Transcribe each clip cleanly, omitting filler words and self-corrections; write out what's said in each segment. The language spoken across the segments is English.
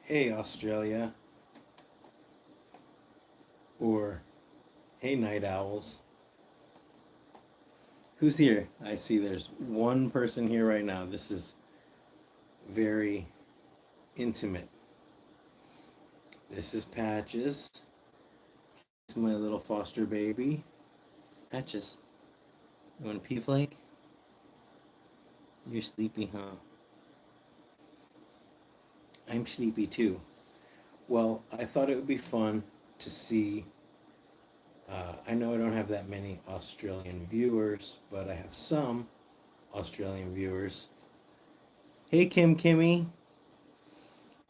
Hey Australia, or hey night owls. Who's here? I see there's one person here right now. This is very intimate. This is Patches. He's my little foster baby. Patches, you want a pee flake? You're sleepy, huh? I'm sleepy too. Well, I thought it would be fun to see. I know I don't have that many Australian viewers, but I have some Australian viewers. Hey Kimmy.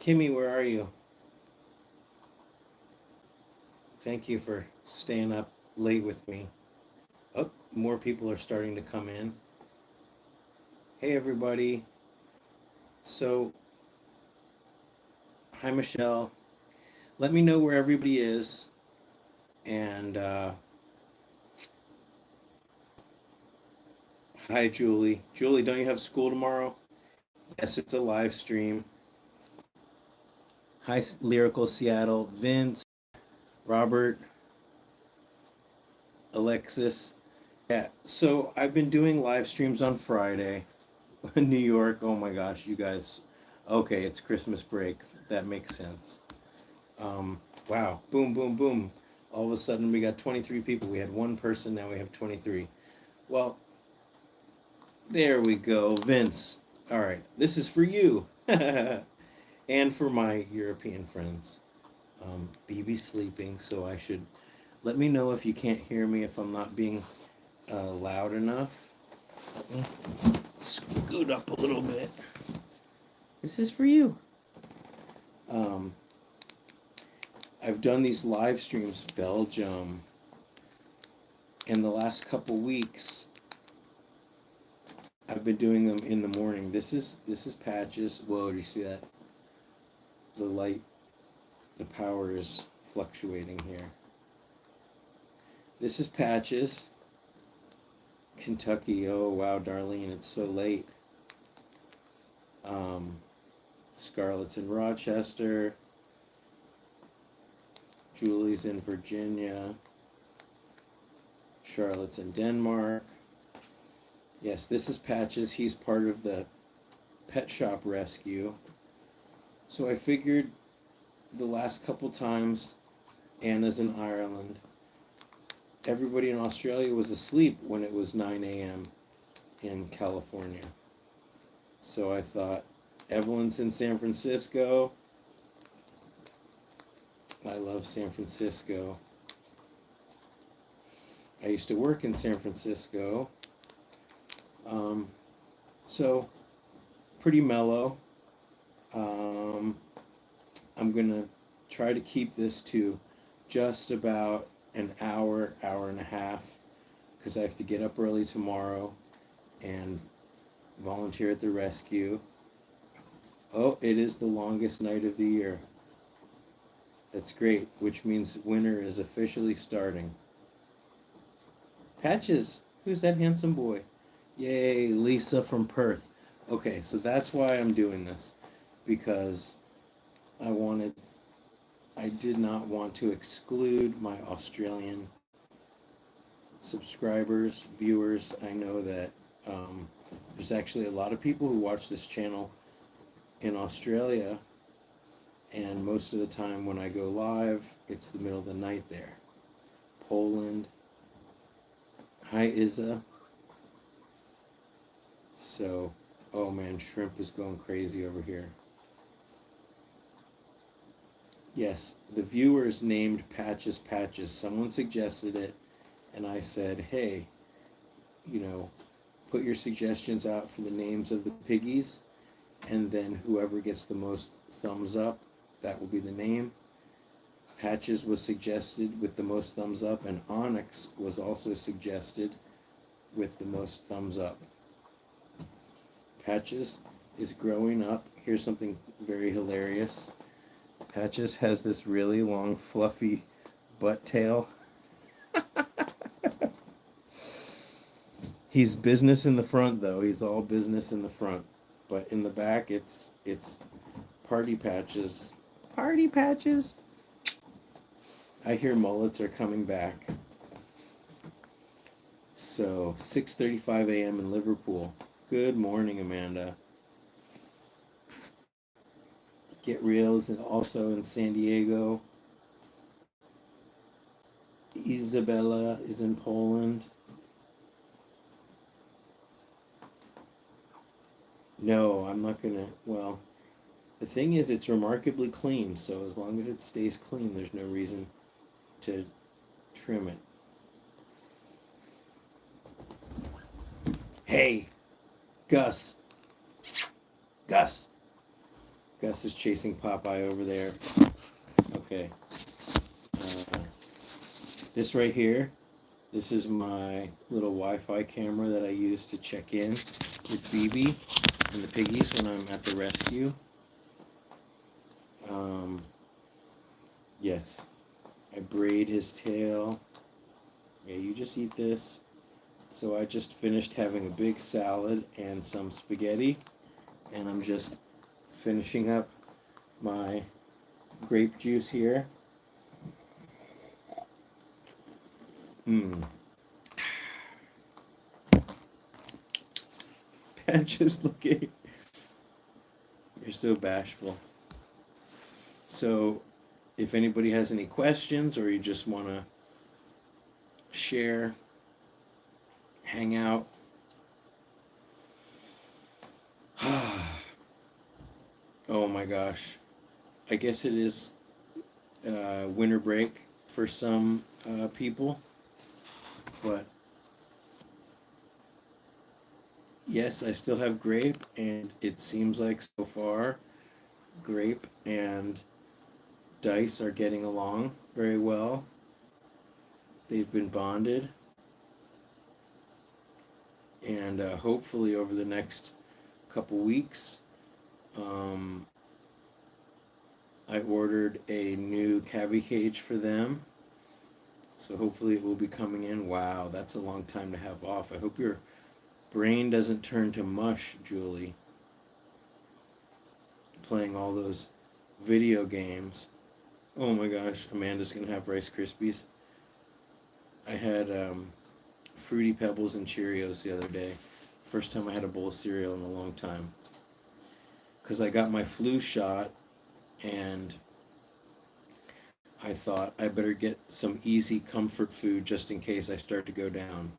Kimmy, where are you? Thank you for staying up late with me. Oh, more people are starting to come in. Hey, everybody. So, hi, Michelle. Let me know where everybody is. And hi, Julie. Julie, don't you have school tomorrow? Yes, it's a live stream. Hi, Lyrical Seattle. Vince, Robert, Alexis. Yeah, so I've been doing live streams on Friday. New York, oh my gosh, you guys. Okay, it's Christmas break. That makes sense. Wow, boom, boom, boom. All of a sudden, we got 23 people. We had one person, now we have 23. Well, there we go, Vince. All right, this is for you and for my European friends. BB's sleeping, so I should let me know if you can't hear me, if I'm not being loud enough. Let me scoot up a little bit. This is for you. Um, I've done these live streams, Belgium, in the last couple weeks. I've been doing them in the morning. This is Patches. Whoa, do you see that? The light, the power is fluctuating here. This is Patches, Kentucky. Oh wow, Darlene, it's so late. Scarlett's in Rochester. Julie's in Virginia. Charlotte's in Denmark. Yes, this is Patches. He's part of the pet shop rescue. So I figured the last couple times Anna's in Ireland. Everybody in Australia was asleep when it was 9 a.m. in California. So I thought, Evelyn's in San Francisco. I love San Francisco. I used to work in San Francisco. So pretty mellow. I'm gonna try to keep this to just about an hour, hour and a half, because I have to get up early tomorrow and volunteer at the rescue. Oh, it is the longest night of the year. That's great, which means winter is officially starting. Patches, who's that handsome boy? Yay, Lisa from Perth. Okay, so that's why I'm doing this, because I did not want to exclude my Australian subscribers, viewers. I know that there's actually a lot of people who watch this channel in Australia, and most of the time when I go live, it's the middle of the night there. Poland. Hi, Izza. So, oh man, shrimp is going crazy over here. Yes, the viewers named Patches Patches. Someone suggested it, and I said, hey, put your suggestions out for the names of the piggies, and then whoever gets the most thumbs up, that will be the name. Patches was suggested with the most thumbs up, and Onyx was also suggested with the most thumbs up. Patches is growing up. Here's something very hilarious. Patches has this really long, fluffy butt tail. He's business in the front, though. He's all business in the front. But in the back, it's Party Patches. Party patches. I hear mullets are coming back. So 6:35 a.m. in Liverpool. Good morning, Amanda. Get Real is also in San Diego. Isabella is in Poland. No, I'm not gonna. Well, the thing is, it's remarkably clean, so as long as it stays clean, there's no reason to trim it. Hey, Gus. Gus. Gus is chasing Popeye over there. Okay. This right here, this is my little Wi-Fi camera that I use to check in with BB and the piggies when I'm at the rescue. Yes, I braid his tail. Yeah, you just eat this. So I just finished having a big salad and some spaghetti, and I'm just finishing up my grape juice here. Patches, looking. You're so bashful. So, if anybody has any questions or you just want to share, hang out. Oh my gosh. I guess it is winter break for some people, but yes, I still have grape, and it seems like so far grape and dice are getting along very well. They've been bonded, and hopefully over the next couple weeks, I ordered a new cavity cage for them, so hopefully it will be coming in. Wow, that's a long time to have off. I hope your brain doesn't turn to mush, Julie, playing all those video games. Oh my gosh, Amanda's gonna have Rice Krispies. I had Fruity Pebbles and Cheerios the other day. First time I had a bowl of cereal in a long time. Because I got my flu shot, and I thought I better get some easy comfort food just in case I start to go down.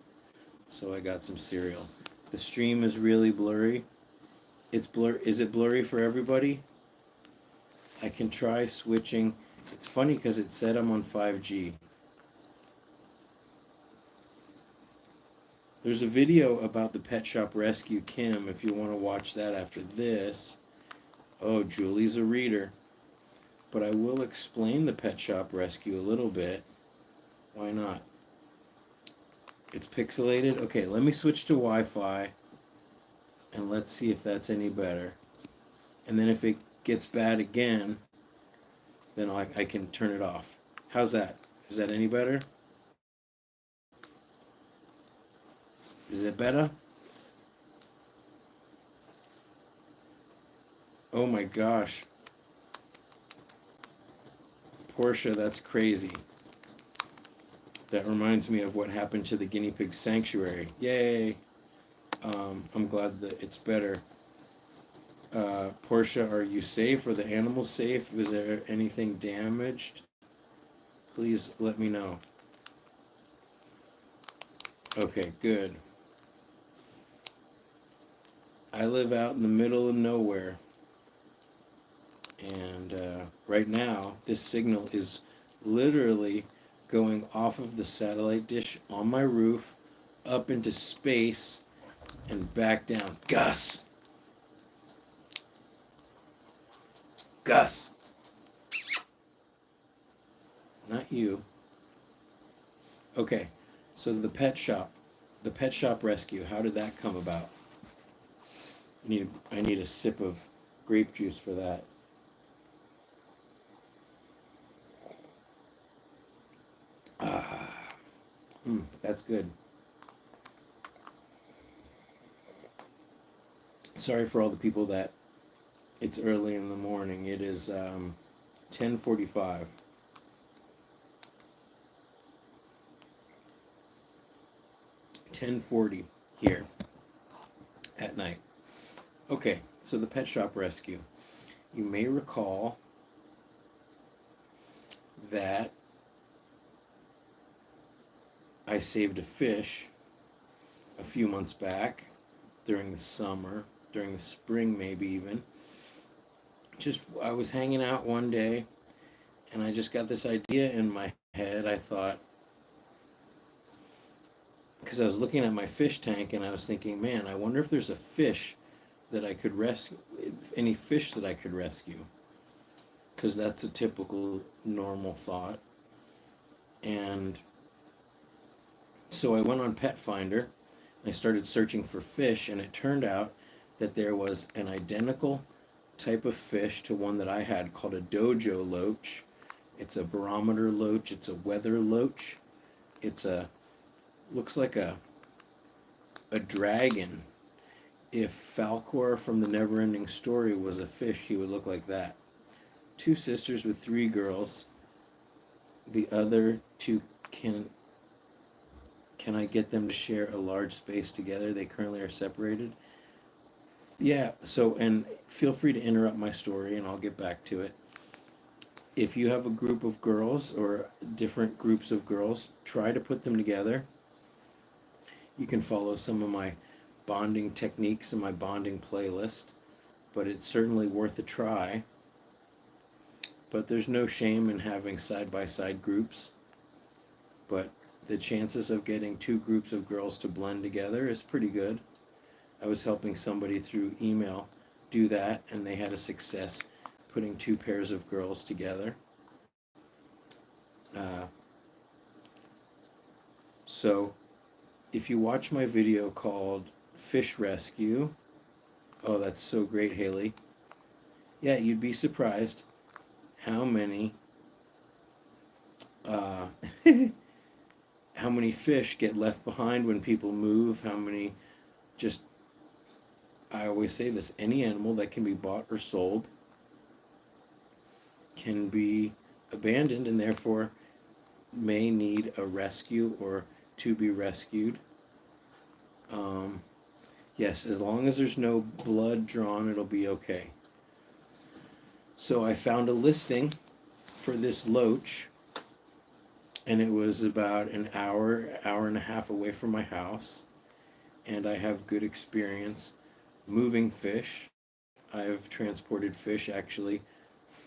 So I got some cereal. The stream is really blurry. It's blur. Is it blurry for everybody? I can try switching. It's funny because it said I'm on 5G. There's a video about the Pet Shop Rescue Kim if you want to watch that after this. Oh, Julie's a reader. But I will explain the Pet Shop Rescue a little bit. Why not? It's pixelated. Okay, let me switch to Wi-Fi, and let's see if that's any better. And then if it gets bad again, then I can turn it off. How's that? Is that any better? Is it better? Oh my gosh. Portia, that's crazy. That reminds me of what happened to the guinea pig sanctuary. Yay! I'm glad that it's better. Portia, are you safe? Are the animals safe? Was there anything damaged? Please let me know. Okay, good. I live out in the middle of nowhere. And right now, this signal is literally going off of the satellite dish on my roof, up into space, and back down. Gus! Gus! Not you. Okay, so the pet shop rescue, how did that come about? I need a sip of grape juice for that. That's good. Sorry for all the people that it's early in the morning. It is 10:45. $10:40 here at night. Okay, so the pet shop rescue. You may recall that I saved a fish a few months back during the summer, during the spring maybe even. Just I was hanging out one day and I just got this idea in my head. I thought, because I was looking at my fish tank and I was thinking, man, I wonder if there's a fish that I could rescue, any fish that I could rescue, because that's a typical normal thought. And so I went on Pet Finder and I started searching for fish, and it turned out that there was an identical type of fish to one that I had called a dojo loach. It's a barometer loach, it's a weather loach. It's a looks like a dragon. If Falcor from the Neverending Story was a fish, he would look like that. 2 sisters with 3 girls. The other 2 can I get them to share a large space together? They currently are separated. Yeah, so, and feel free to interrupt my story and I'll get back to it. If you have a group of girls or different groups of girls, try to put them together. You can follow some of my bonding techniques in my bonding playlist, but it's certainly worth a try. But there's no shame in having side-by-side groups. But the chances of getting 2 groups of girls to blend together is pretty good. I was helping somebody through email do that, and they had a success putting 2 pairs of girls together. So if you watch my video called Fish Rescue, oh, that's so great, Haley. Yeah, you'd be surprised how many how many fish get left behind when people move, how many just, I always say this, any animal that can be bought or sold can be abandoned and therefore may need a rescue or to be rescued. Yes, as long as there's no blood drawn, it'll be okay. So I found a listing for this loach, and it was about an hour and a half away from my house, and I have good experience moving fish. I've transported fish actually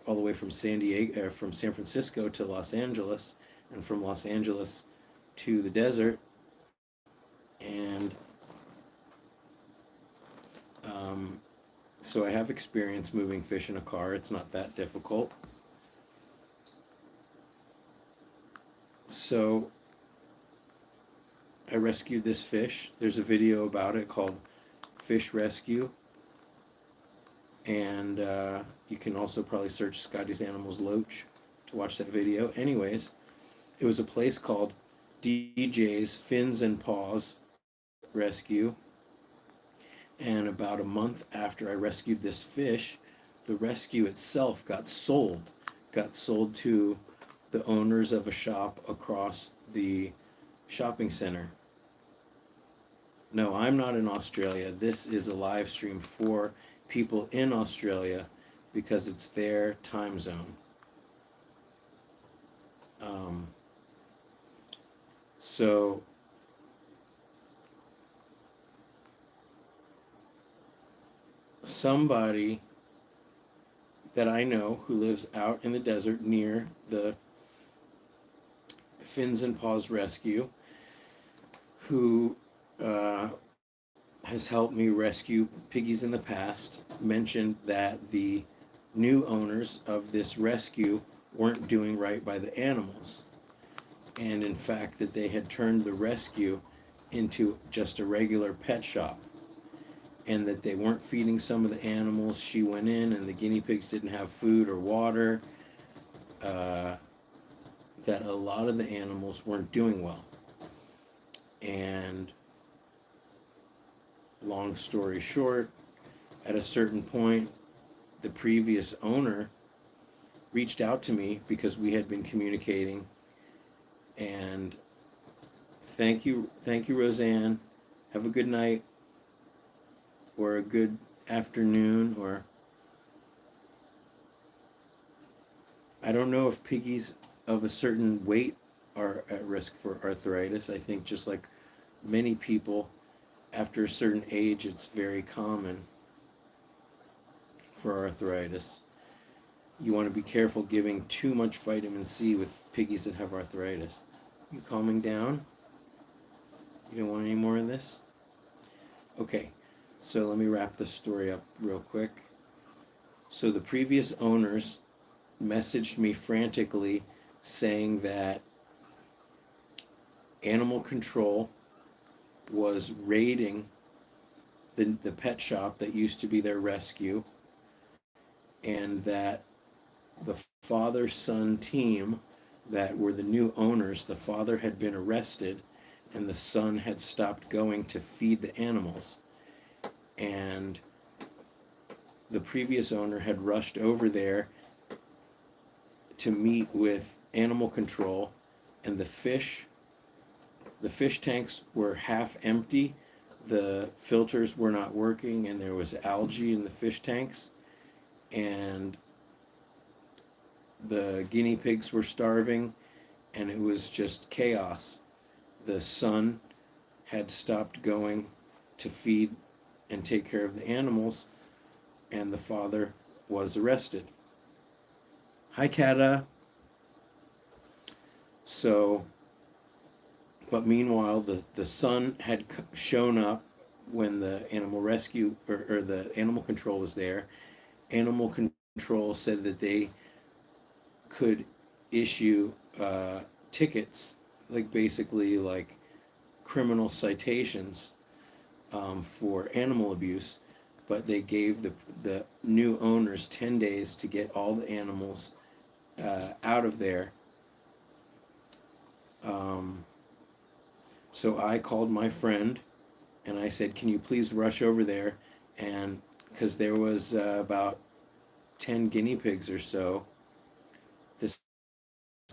all the way from from San Francisco to Los Angeles, and from Los Angeles to the desert, and so I have experience moving fish in a car. It's not that difficult. So I rescued this fish. There's a video about it called Fish Rescue, and you can also probably search Scotty's Animals Loach to watch that video. Anyways, it was a place called DJ's Fins and Paws Rescue, and about a month after I rescued this fish, the rescue itself got sold to the owners of a shop across the shopping center. No, I'm not in Australia. This is a live stream for people in Australia because it's their time zone. So somebody that I know who lives out in the desert near the Fins and Paws Rescue, who has helped me rescue piggies in the past, mentioned that the new owners of this rescue weren't doing right by the animals, and in fact that they had turned the rescue into just a regular pet shop, and that they weren't feeding some of the animals. She went in and the guinea pigs didn't have food or water, that a lot of the animals weren't doing well. And long story short, at a certain point, the previous owner reached out to me because we had been communicating. And thank you, Roseanne. Have a good night or a good afternoon, or I don't know if piggies of a certain weight are at risk for arthritis. I think just like many people, after a certain age, it's very common for arthritis. You want to be careful giving too much vitamin C with piggies that have arthritis. You calming down? You don't want any more of this? Okay, so let me wrap this story up real quick. So the previous owners messaged me frantically saying that animal control was raiding the pet shop that used to be their rescue, and that the father son team that were the new owners, the father had been arrested and the son had stopped going to feed the animals. And the previous owner had rushed over there to meet with animal control, and the fish tanks were half empty, the filters were not working, and there was algae in the fish tanks, and the guinea pigs were starving, and it was just chaos. The son had stopped going to feed and take care of the animals, and the father was arrested. Hi, Kata. So, but meanwhile, the son had shown up when the animal rescue or the animal control was there. Animal control said that they could issue tickets, like basically like criminal citations for animal abuse, but they gave the new owners 10 days to get all the animals out of there. So I called my friend and I said, can you please rush over there? And because there was about 10 guinea pigs or so. At this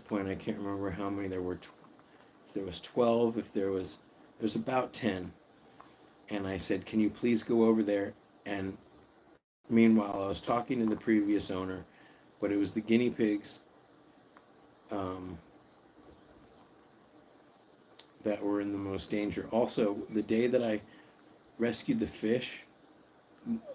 point, I can't remember how many there were. If there was 12, if there was about 10. And I said, can you please go over there? And meanwhile, I was talking to the previous owner, but it was the guinea pigs that were in the most danger. Also, the day that I rescued the fish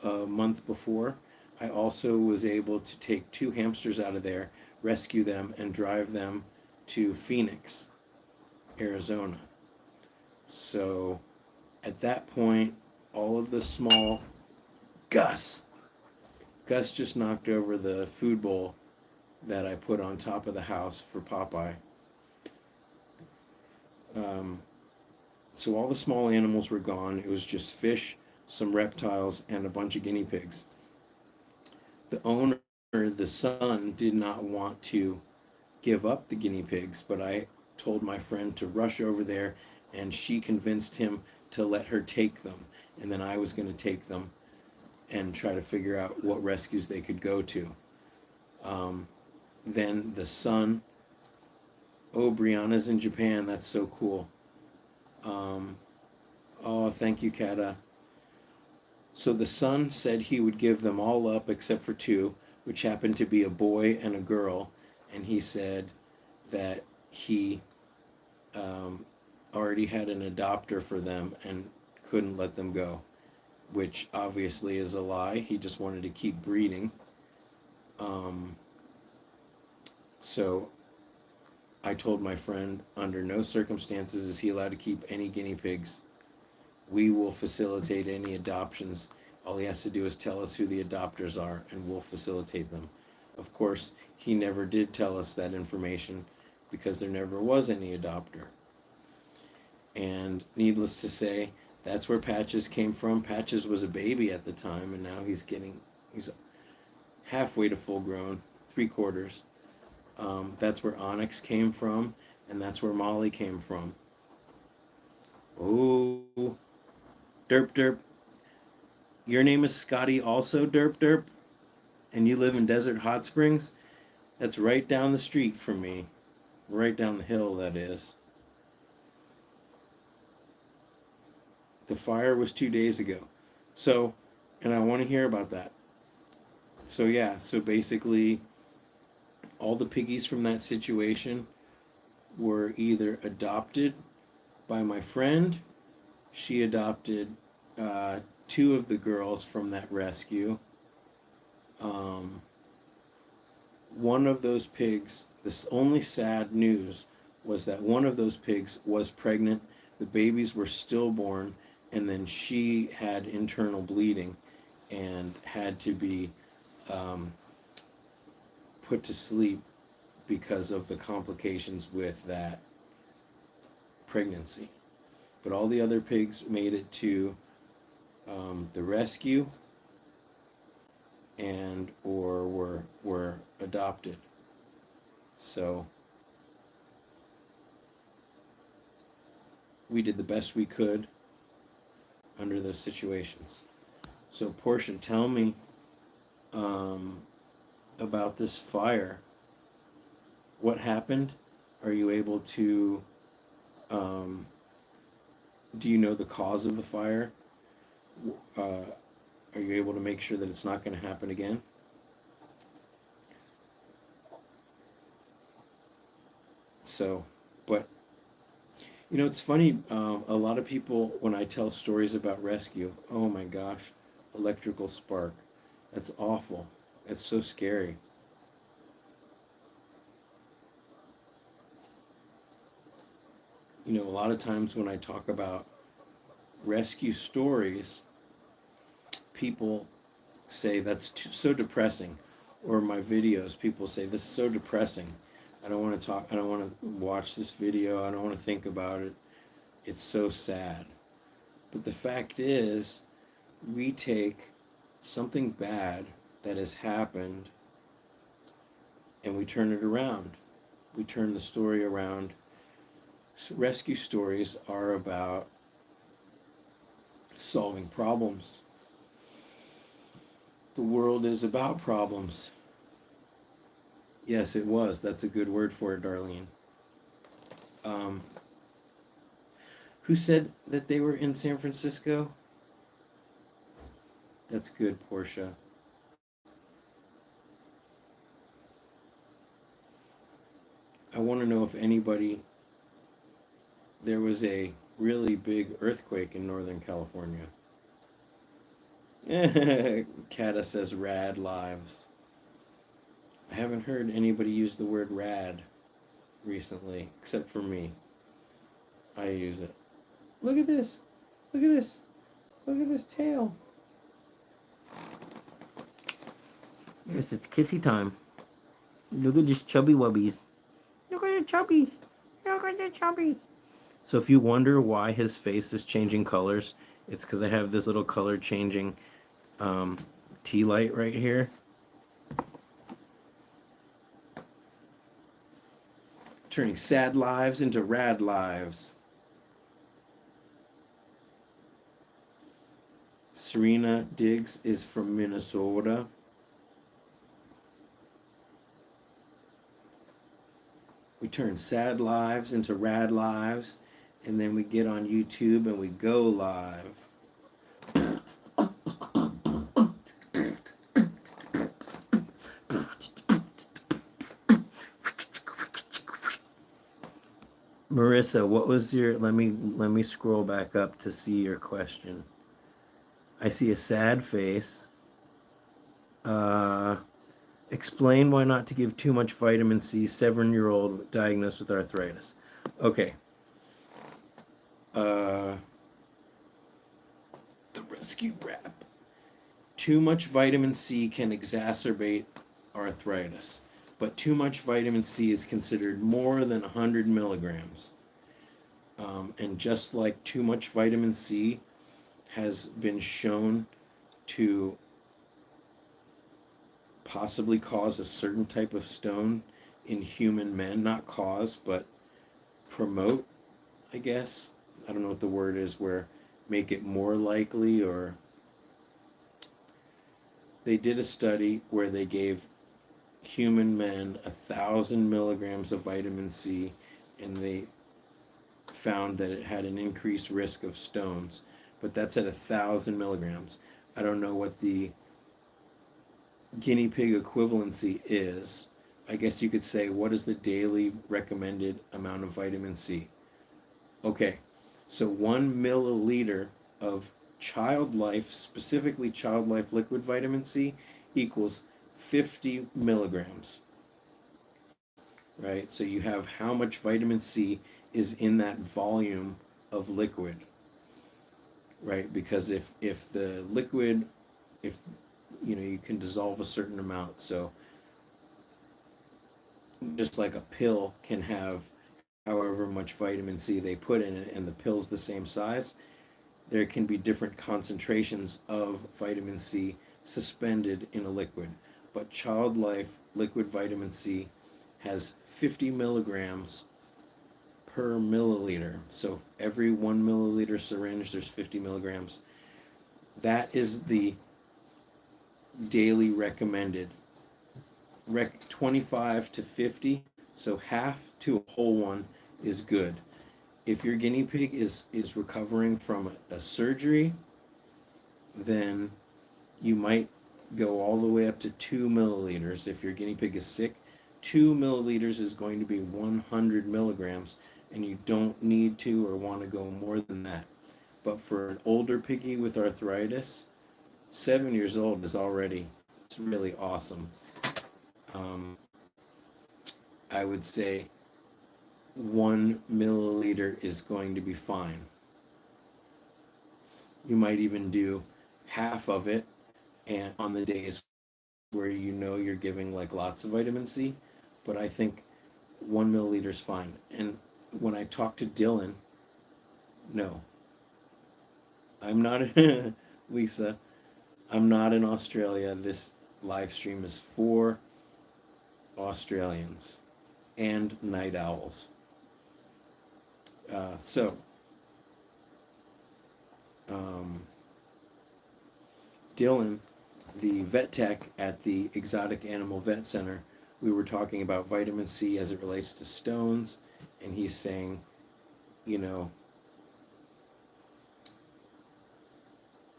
a month before, I also was able to take 2 hamsters out of there, rescue them, and drive them to Phoenix, Arizona. So at that point, all of the small Gus just knocked over the food bowl that I put on top of the house for Popeye. So all the small animals were gone. It was just fish, some reptiles, and a bunch of guinea pigs. The owner, the son, did not want to give up the guinea pigs, but I told my friend to rush over there, and she convinced him to let her take them, and then I was going to take them and try to figure out what rescues they could go to. Then the son, oh, Brianna's in Japan, that's so cool. Oh, thank you, Kata. So the son said he would give them all up except for 2, which happened to be a boy and a girl, and he said that he already had an adopter for them and couldn't let them go, which obviously is a lie. He just wanted to keep breeding. So I told my friend, under no circumstances is he allowed to keep any guinea pigs. We will facilitate any adoptions. All he has to do is tell us who the adopters are, and we'll facilitate them. Of course, he never did tell us that information because there never was any adopter. And needless to say, that's where Patches came from. Patches was a baby at the time, and now he's halfway to full grown, 3/4. That's where Onyx came from, and that's where Molly came from. Oh, derp derp. Your name is Scotty also, derp derp? And you live in Desert Hot Springs? That's right down the street from me. Right down the hill, that is. The fire was 2 days ago. So, and I want to hear about that. So, yeah, so basically, all the piggies from that situation were either adopted by my friend. She adopted uh, two of the girls from that rescue. Um, one of those pigs, this only sad news was that one of those pigs was pregnant. The babies were stillborn, and then she had internal bleeding and had to be um, put to sleep because of the complications with that pregnancy. But all the other pigs made it to the rescue and or were adopted. So we did the best we could under those situations. So Portia, tell me um, about this fire. What happened? Are you able to? Um, do you know the cause of the fire? Uh, are you able to make sure that it's not going to happen again? So, but it's funny. A lot of people, when I tell stories about rescue, oh my gosh, electrical spark. That's awful. That's so scary. A lot of times when I talk about rescue stories, people say that's so depressing. Or my videos, people say this is so depressing. I don't want to talk. I don't want to watch this video. I don't want to think about it. It's so sad. But the fact is, we take something bad that has happened and we turn it around. We turn the story around. So rescue stories are about solving problems. The world is about problems. Yes, it was. That's a good word for it, Darlene. Um, who said that they were in San Francisco? That's good, Portia. I want to know if anybody. There was a really big earthquake in Northern California. Kata says rad lives. I haven't heard anybody use the word rad recently, except for me. I use it. Look at this. Look at this. Look at this tail. Yes, it's kissy time. Look at these chubby wubbies. Look at the chubbies. Look at the chubbies. So if you wonder why his face is changing colors, it's because I have this little color changing tea light right here. Turning sad lives into rad lives. Serena Diggs is from Minnesota. We turn sad lives into rad lives, and then we get on YouTube and we go live. Marissa, what was your? Let me scroll back up to see your question. I see a sad face. Explain why not to give too much vitamin C. 7-year-old diagnosed with arthritis. Okay. The rescue wrap. Too much vitamin C can exacerbate arthritis, but too much vitamin C is considered more than 100 milligrams. And just like too much vitamin C has been shown to possibly cause a certain type of stone in human men, not cause, but promote, I guess. I don't know what the word is, where make it more likely, or they did a study where they gave human men 1,000 milligrams of vitamin C, and they found that it had an increased risk of stones. But that's at 1,000 milligrams. I don't know what the guinea pig equivalency is. I guess you could say, what is the daily recommended amount of vitamin C? Okay, so 1 milliliter of child life, specifically child life liquid vitamin C, equals 50 milligrams, right? So you have how much vitamin C is in that volume of liquid, right? Because if the liquid, if you can dissolve a certain amount, so just like a pill can have however much vitamin C they put in it, and the pill's the same size, there can be different concentrations of vitamin C suspended in a liquid. But child life liquid vitamin C has 50 milligrams per milliliter. So every 1 milliliter syringe, there's 50 milligrams. That is the daily recommended. 25 to 50, so half to a whole one is good. If your guinea pig is recovering from a surgery, then you might go all the way up to 2 milliliters. If your guinea pig is sick, 2 milliliters is going to be 100 milligrams, and you don't need to or want to go more than that. But for an older piggy with arthritis, 7 years old is already, it's really awesome. Um, I would say 1 milliliter is going to be fine. You might even do half of it, and on the days where you're giving like lots of vitamin C, but I think 1 milliliter is fine. And when I talk to Dylan, no, I'm not Lisa. I'm not in Australia. This live stream is for Australians and night owls. So, Dylan, the vet tech at the Exotic Animal Vet Center, we were talking about vitamin C as it relates to stones, and he's saying, you know,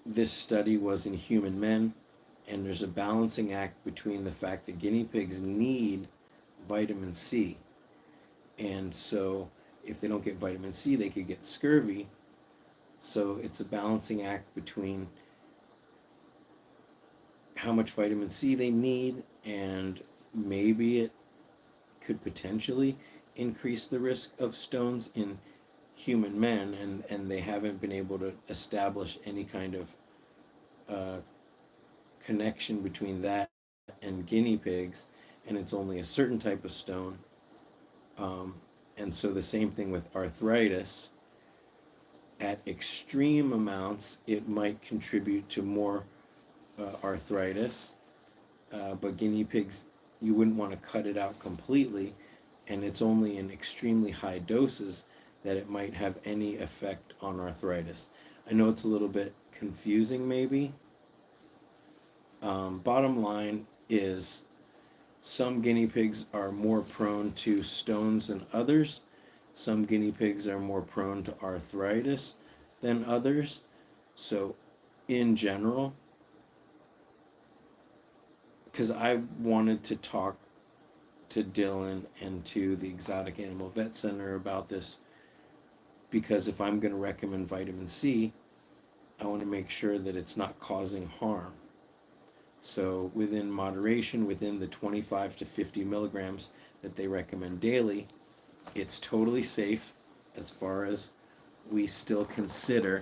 this study was in human men, and there's a balancing act between the fact that guinea pigs need vitamin C. And so if they don't get vitamin C, they could get scurvy. So it's a balancing act between how much vitamin C they need, and maybe it could potentially increase the risk of stones in human men, and they haven't been able to establish any kind of connection between that and guinea pigs, and it's only a certain type of stone. And so the same thing with arthritis. At extreme amounts, it might contribute to more arthritis, but guinea pigs, you wouldn't want to cut it out completely, and it's only in extremely high doses that it might have any effect on arthritis. I know it's a little bit confusing maybe. Bottom line is, some guinea pigs are more prone to stones than others. Some guinea pigs are more prone to arthritis than others. So in general, because I wanted to talk to Dylan and to the Exotic Animal Vet Center about this, because if I'm going to recommend vitamin C, I want to make sure that it's not causing harm. So within moderation, within the 25 to 50 milligrams that they recommend daily, it's totally safe as far as we still consider,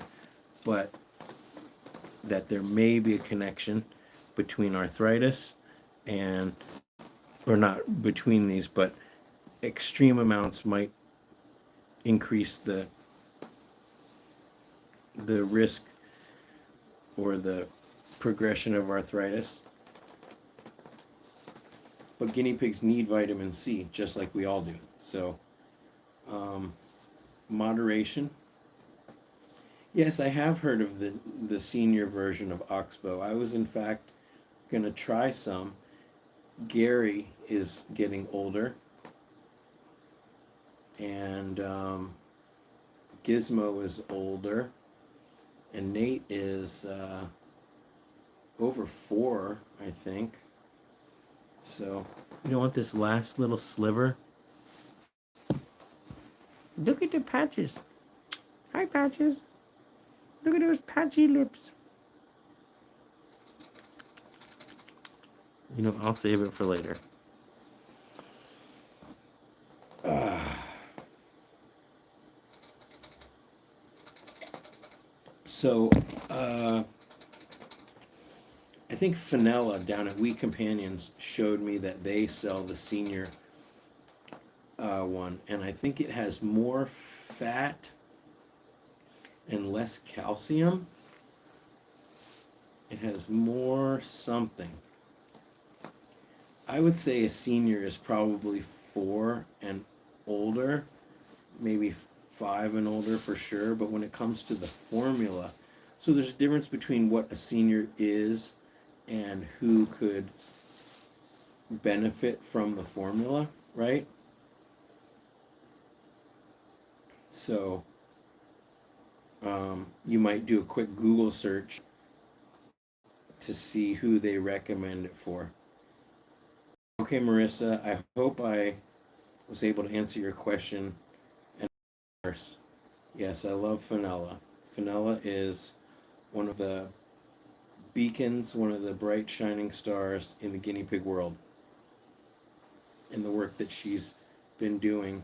but that there may be a connection between arthritis and, or not between these, but extreme amounts might increase the risk or the progression of arthritis. But guinea pigs need vitamin C just like we all do. So moderation. Yes, I have heard of the senior version of Oxbow. I was in fact going to try some. Gary is getting older, and Gizmo is older, and Nate is over 4, I think. So you don't want this last little sliver. Look at the patches. Hi, Patches. Look at those patchy lips. You know, I'll save it for later. So, I think Fenella down at We Companions showed me that they sell the senior one, and I think it has more fat and less calcium. It has more something. I would say a senior is probably 4 and older, maybe 5 and older for sure, but when it comes to the formula, so there's a difference between what a senior is and who could benefit from the formula, right? So you might do a quick Google search to see who they recommend it for. Okay, Marissa, I hope I was able to answer your question. And of course, yes, I love Fenella. Fenella is one of the beacons, one of the bright shining stars in the guinea pig world, and the work that she's been doing.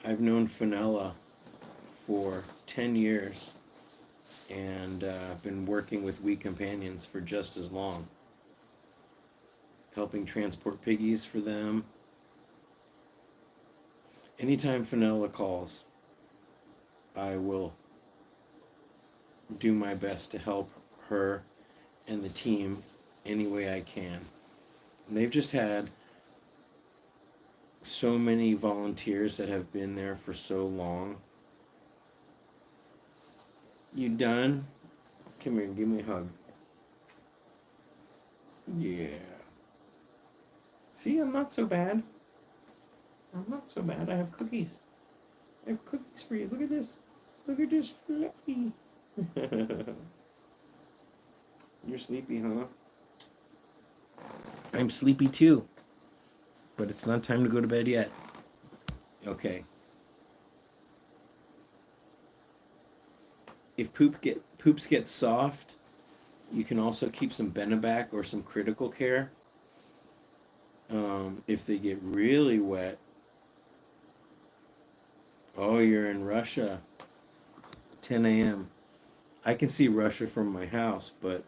I've known Fenella for 10 years and been working with We Companions for just as long, helping transport piggies for them. Anytime Fenella calls, I will do my best to help her and the team any way I can. And they've just had so many volunteers that have been there for so long. You done? Come here, give me a hug. Yeah. See, I'm not so bad. I'm not so bad. I have cookies. I have cookies for you. Look at this. Look at this fluffy. You're sleepy, huh? I'm sleepy too. But it's not time to go to bed yet. Okay. If poops get soft, you can also keep some Benebac or some Critical Care. If they get really wet, oh, you're in Russia. 10 a.m. I can see Russia from my house, but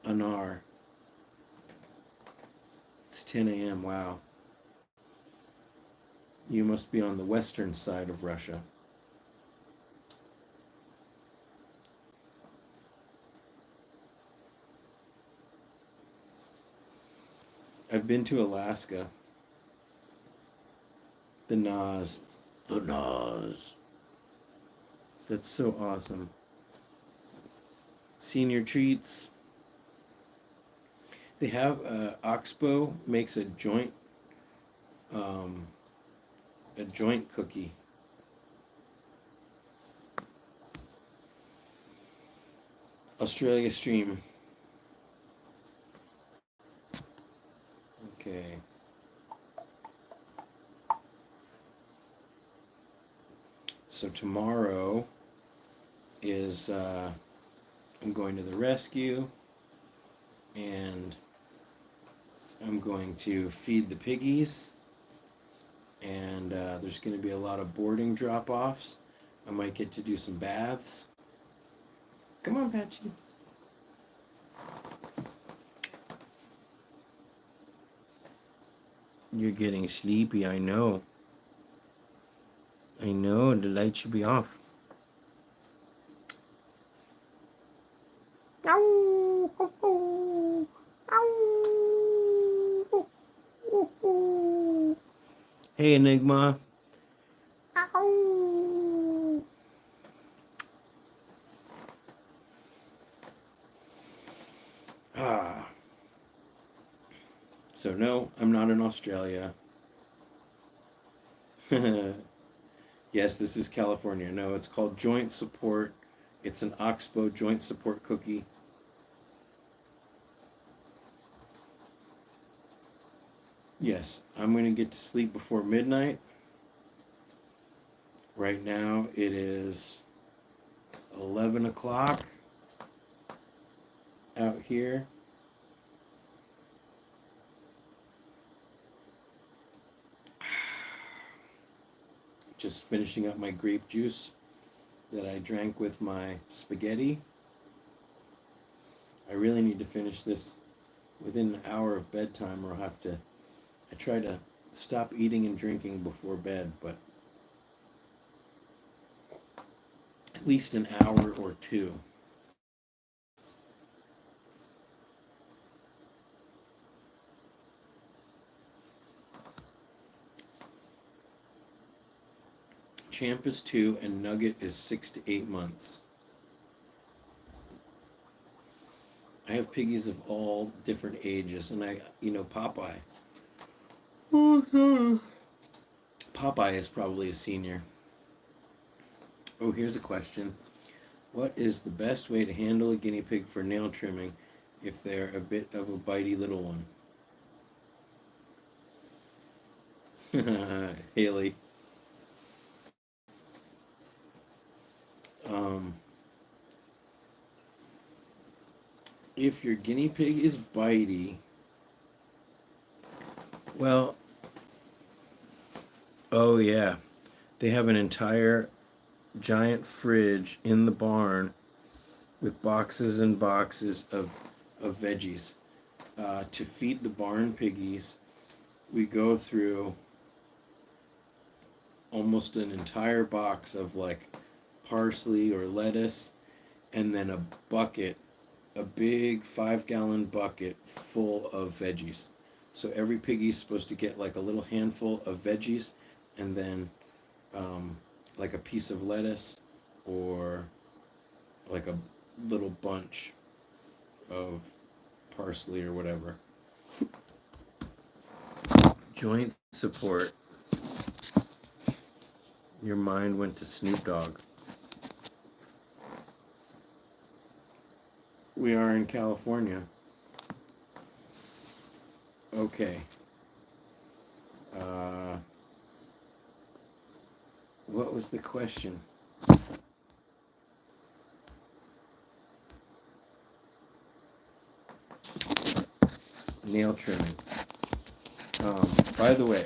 Anar. It's 10 a.m. Wow. You must be on the western side of Russia. I've been to Alaska. The Nas. The Nas. That's so awesome. Senior treats. They have Oxbow makes a joint cookie. Australia stream. Okay. So tomorrow is I'm going to the rescue, and I'm going to feed the piggies, and there's going to be a lot of boarding drop-offs. I might get to do some baths. Come on, Patchy. You're getting sleepy, I know. I know, the light should be off. Ow! Ho, ho. Ow! Ho, ho, ho. Hey, Enigma. Ow! Ah. So no, I'm not in Australia. Yes, this is California. No, it's called Joint Support. It's an Oxbow Joint Support cookie. Yes, I'm going to get to sleep before midnight. Right now it is 11 o'clock out here. Just finishing up my grape juice that I drank with my spaghetti. I really need to finish this within an hour of bedtime, or I'll have to. I try to stop eating and drinking before bed, but at least an hour or two. Champ is 2 and Nugget is 6 to 8 months. I have piggies of all different ages, and Popeye. Popeye is probably a senior. Oh, here's a question. What is the best way to handle a guinea pig for nail trimming if they're a bit of a bitey little one? Haley. Um, if your guinea pig is bitey, well, oh yeah, they have an entire giant fridge in the barn with boxes and boxes of veggies. To feed the barn piggies, we go through almost an entire box of like parsley or lettuce, and then a bucket, a big 5-gallon bucket full of veggies. So every piggy's supposed to get like a little handful of veggies, and then like a piece of lettuce or like a little bunch of parsley or whatever. Joint support. Your mind went to Snoop Dogg. We are in California. Okay. What was the question? Nail trimming. By the way,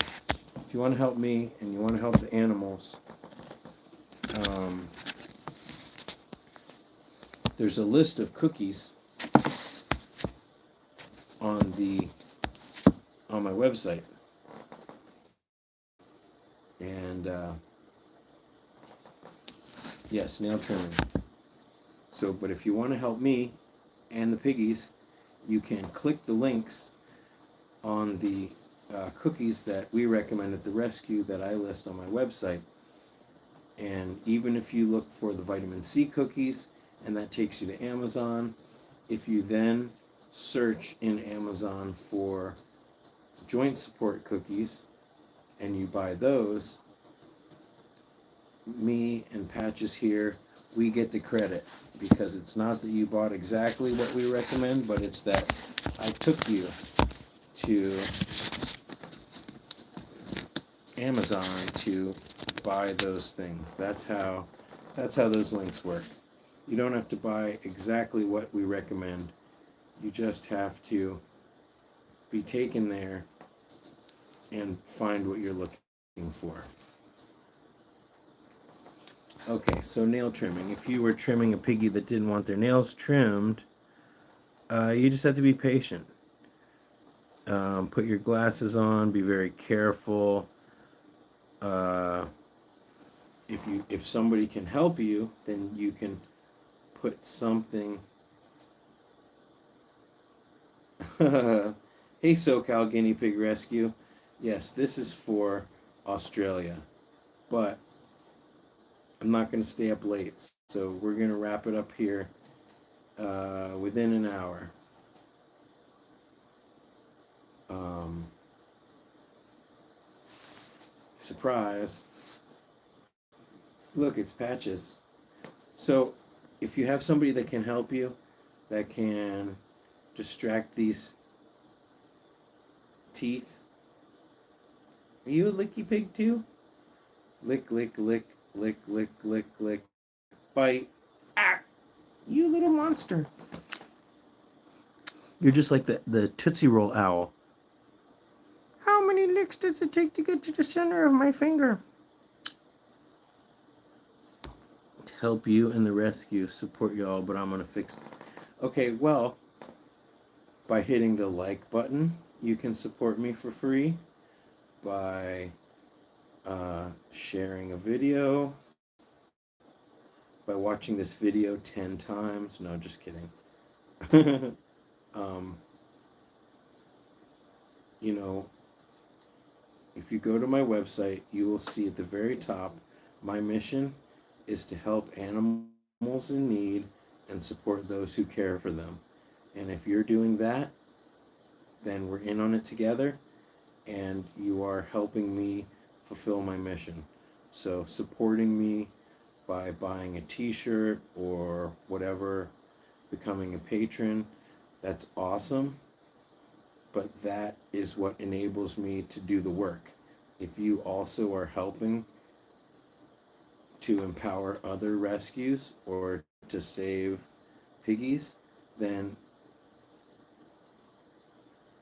if you want to help me and you want to help the animals, there's a list of cookies on my website, and yes, nail trimming. So, but if you want to help me and the piggies, you can click the links on the cookies that we recommend at the rescue that I list on my website. And even if you look for the vitamin C cookies, and that takes you to Amazon, if you then search in Amazon for joint support cookies and you buy those, me and Patches here, we get the credit, because it's not that you bought exactly what we recommend, but it's that I took you to Amazon to buy those things. That's how those links work. You don't have to buy exactly what we recommend. You just have to be taken there and find what you're looking for. Okay, so nail trimming. If you were trimming a piggy that didn't want their nails trimmed, you just have to be patient. Put your glasses on. Be very careful. If somebody can help you, then you can put something. Hey, SoCal Guinea Pig Rescue. Yes, this is for Australia, but I'm not going to stay up late, so we're going to wrap it up here within an hour. Um, Surprise. Look, it's Patches. So, if you have somebody that can help you, that can distract these teeth. Are you a licky pig too? Lick, lick, lick, lick, lick, lick, lick. Bite. Ah! You little monster. You're just like the Tootsie Roll owl. How many licks does it take to get to the center of my finger? To help you in the rescue, support y'all, but I'm gonna fix it. Okay, well, by hitting the like button, you can support me for free. By sharing a video, by watching this video 10 times. No, just kidding. um, you know, if you go to my website, you will see at the very top, my mission is to help animals in need and support those who care for them. And if you're doing that, then we're in on it together, and you are helping me fulfill my mission. So supporting me by buying a t-shirt or whatever, becoming a patron, that's awesome. But that is what enables me to do the work. If you also are helping to empower other rescues or to save piggies, then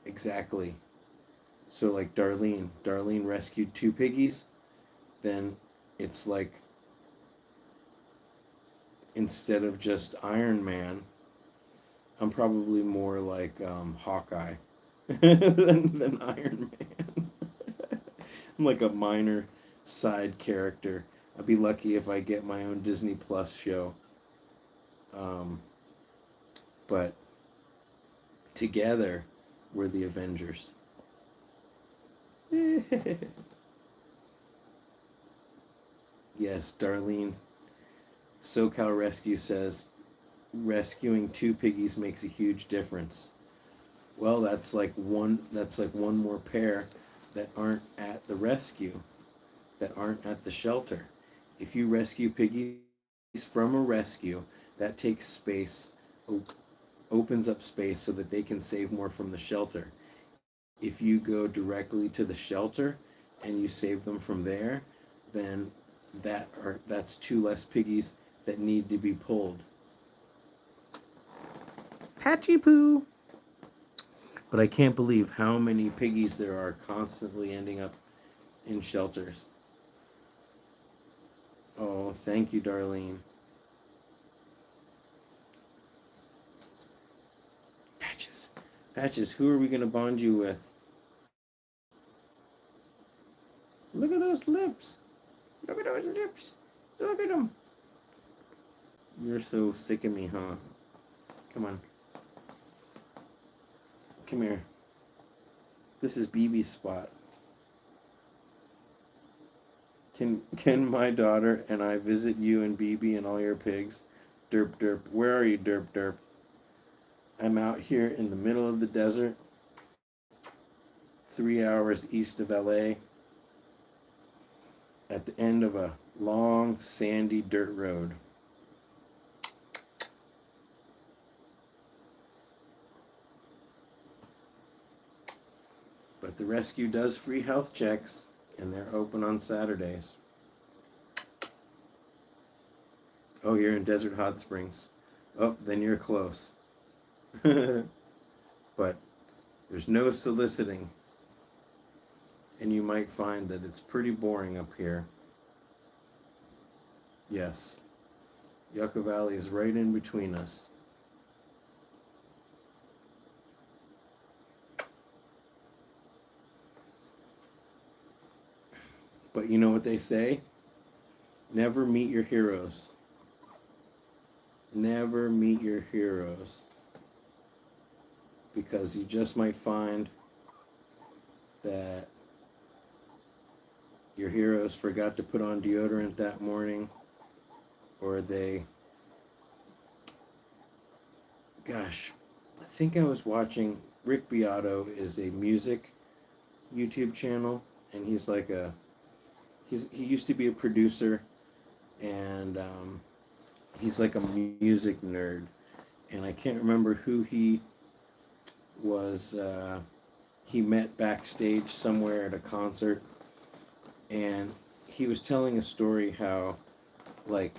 exactly. So like Darlene rescued 2 piggies, then it's like instead of just Iron Man, I'm probably more like Hawkeye than Iron Man. I'm like a minor side character. I'd be lucky if I get my own Disney Plus show. Um, but together, we're the Avengers. Yes, Darlene. SoCal Rescue says rescuing 2 piggies makes a huge difference. Well, that's like one. That's like one more pair that aren't at the rescue, that aren't at the shelter. If you rescue piggies from a rescue, that takes space, opens up space so that they can save more from the shelter. If you go directly to the shelter and you save them from there, then that's 2 less piggies that need to be pulled. Patchy poo. But I can't believe how many piggies there are constantly ending up in shelters. Oh, thank you, Darlene. Patches. Patches, who are we going to bond you with? Look at those lips. Look at those lips. Look at them. You're so sick of me, huh? Come on. Come here. This is BB's spot. Can my daughter and I visit you and BB and all your pigs? Derp derp. Where are you, derp derp? I'm out here in the middle of the desert, 3 hours east of LA, at the end of a long, sandy dirt road. But the rescue does free health checks, and they're open on Saturdays. Oh, you're in Desert Hot Springs. Oh, then you're close. But there's no soliciting, and you might find that it's pretty boring up here. Yes, Yucca Valley is right in between us. But you know what they say? Never meet your heroes. Never meet your heroes. Because you just might find that your heroes forgot to put on deodorant that morning, or gosh, I think I was watching Rick Beato is a music YouTube channel, and he's like a he used to be a producer, and he's like a music nerd, and I can't remember who he was. He met backstage somewhere at a concert, and he was telling a story how like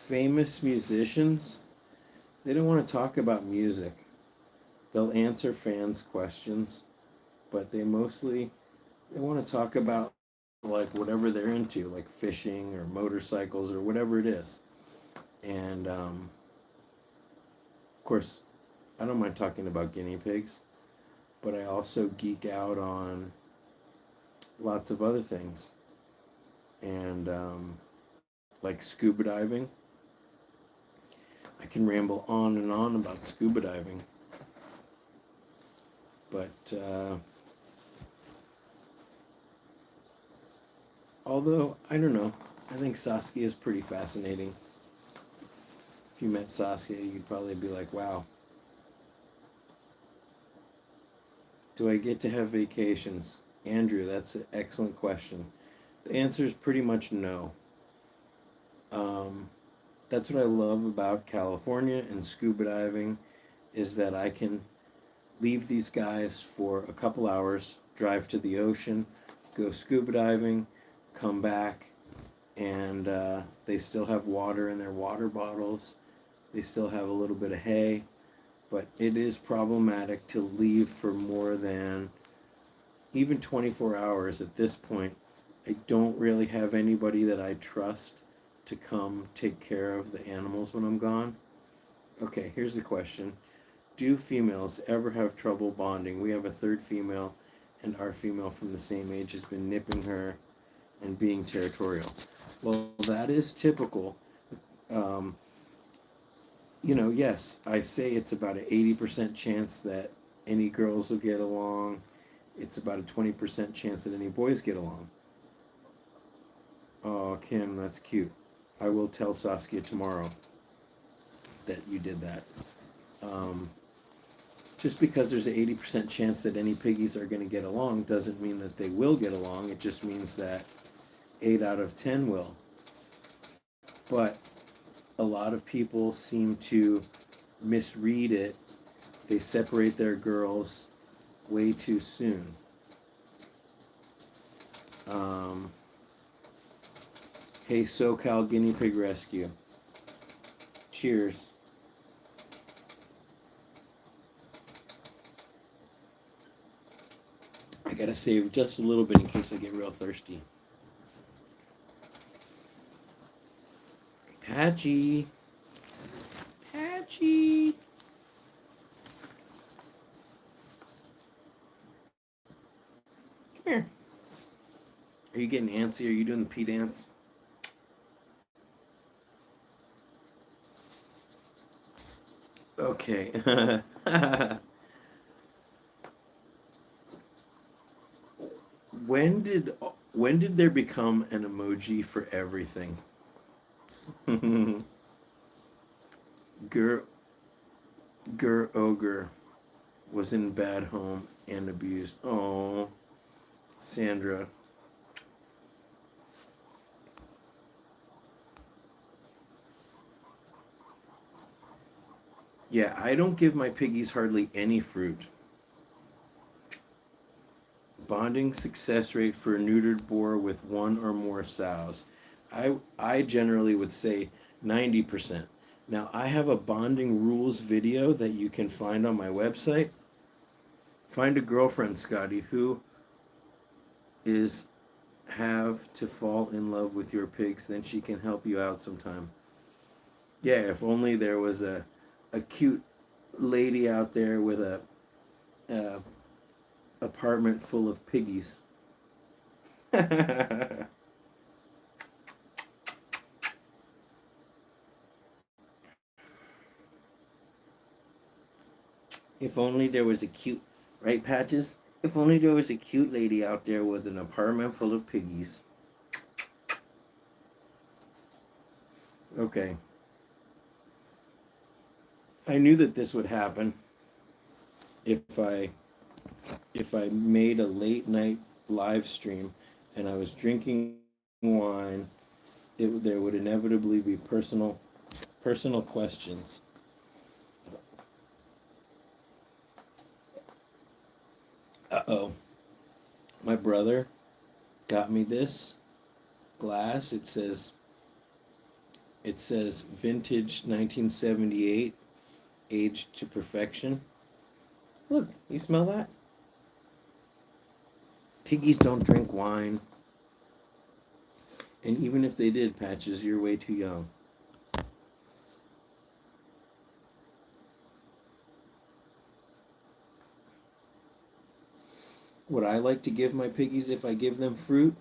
famous musicians, they don't want to talk about music. They'll answer fans' questions, but they want to talk about like whatever they're into, like fishing or motorcycles or whatever it is. And of course, I don't mind talking about guinea pigs, but I also geek out on lots of other things. And like scuba diving, I can ramble on and on about scuba diving. But although, I don't know, I think Saskia is pretty fascinating. If you met Saskia, you'd probably be like, wow, do I get to have vacations? Andrew, that's an excellent question. The answer is pretty much no. Um, that's what I love about California and scuba diving is that I can leave these guys for a couple hours, drive to the ocean, go scuba diving, come back, and they still have water in their water bottles. They still have a little bit of hay, but it is problematic to leave for more than even 24 hours at this point. I don't really have anybody that I trust to come take care of the animals when I'm gone. Okay, here's the question. Do females ever have trouble bonding? We have a third female, and our female from the same age has been nipping her and being territorial. Well, that is typical. Um, yes, I say it's about an 80% chance that any girls will get along. It's about a 20% chance that any boys get along. Oh, Kim, that's cute. I will tell Saskia tomorrow that you did that. Um, just because there's an 80% chance that any piggies are going to get along doesn't mean that they will get along. It just means that 8 out of 10 will. But a lot of people seem to misread it. They separate their girls way too soon. Um, hey, SoCal Guinea Pig Rescue. Cheers. I gotta save just a little bit in case I get real thirsty. Patchy. Patchy. Come here. Are you getting antsy? Are you doing the pee dance? Okay. when did when did there become an emoji for everything? Gur Gur Ogre was in bad home and abused. Oh, Sandra. Yeah, I don't give my piggies hardly any fruit. Bonding success rate for a neutered boar with one or more sows. I generally would say 90%. Now, I have a bonding rules video that you can find on my website. Find a girlfriend, Scotty, who is have to fall in love with your pigs, then she can help you out sometime. Yeah, if only there was a cute lady out there with a apartment full of piggies. If only there was a cute, right, Patches? If only there was a cute lady out there with an apartment full of piggies. Okay. I knew that this would happen. if I made a late night live stream and I was drinking wine, there would inevitably be personal questions. Uh-oh. My brother got me this glass. It says vintage 1978, aged to perfection. Look, you smell that? Piggies don't drink wine. And even if they did, Patches, you're way too young. What I like to give my piggies if I give them fruit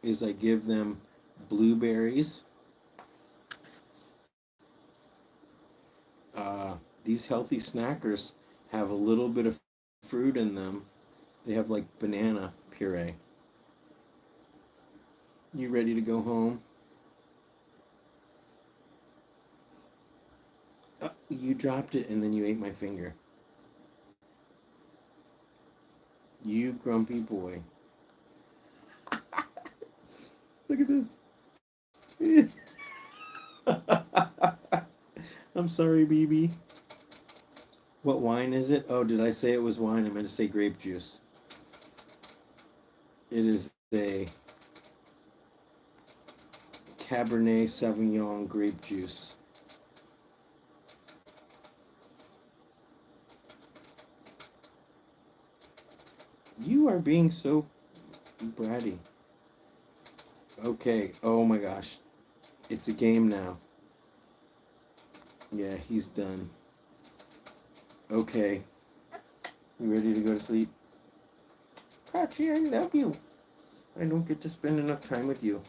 is I give them blueberries. These healthy snackers have a little bit of fruit in them. They have like banana puree. You ready to go home? You dropped it and then you ate my finger. You grumpy boy. Look at this. I'm sorry, BB. What wine is it? Oh, did I say it was wine? I meant to say grape juice. It is a Cabernet Sauvignon grape juice. You are being so bratty. Okay, oh my gosh. It's a game now. Yeah, he's done. Okay, you ready to go to sleep? Patchy, I love you. I don't get to spend enough time with you.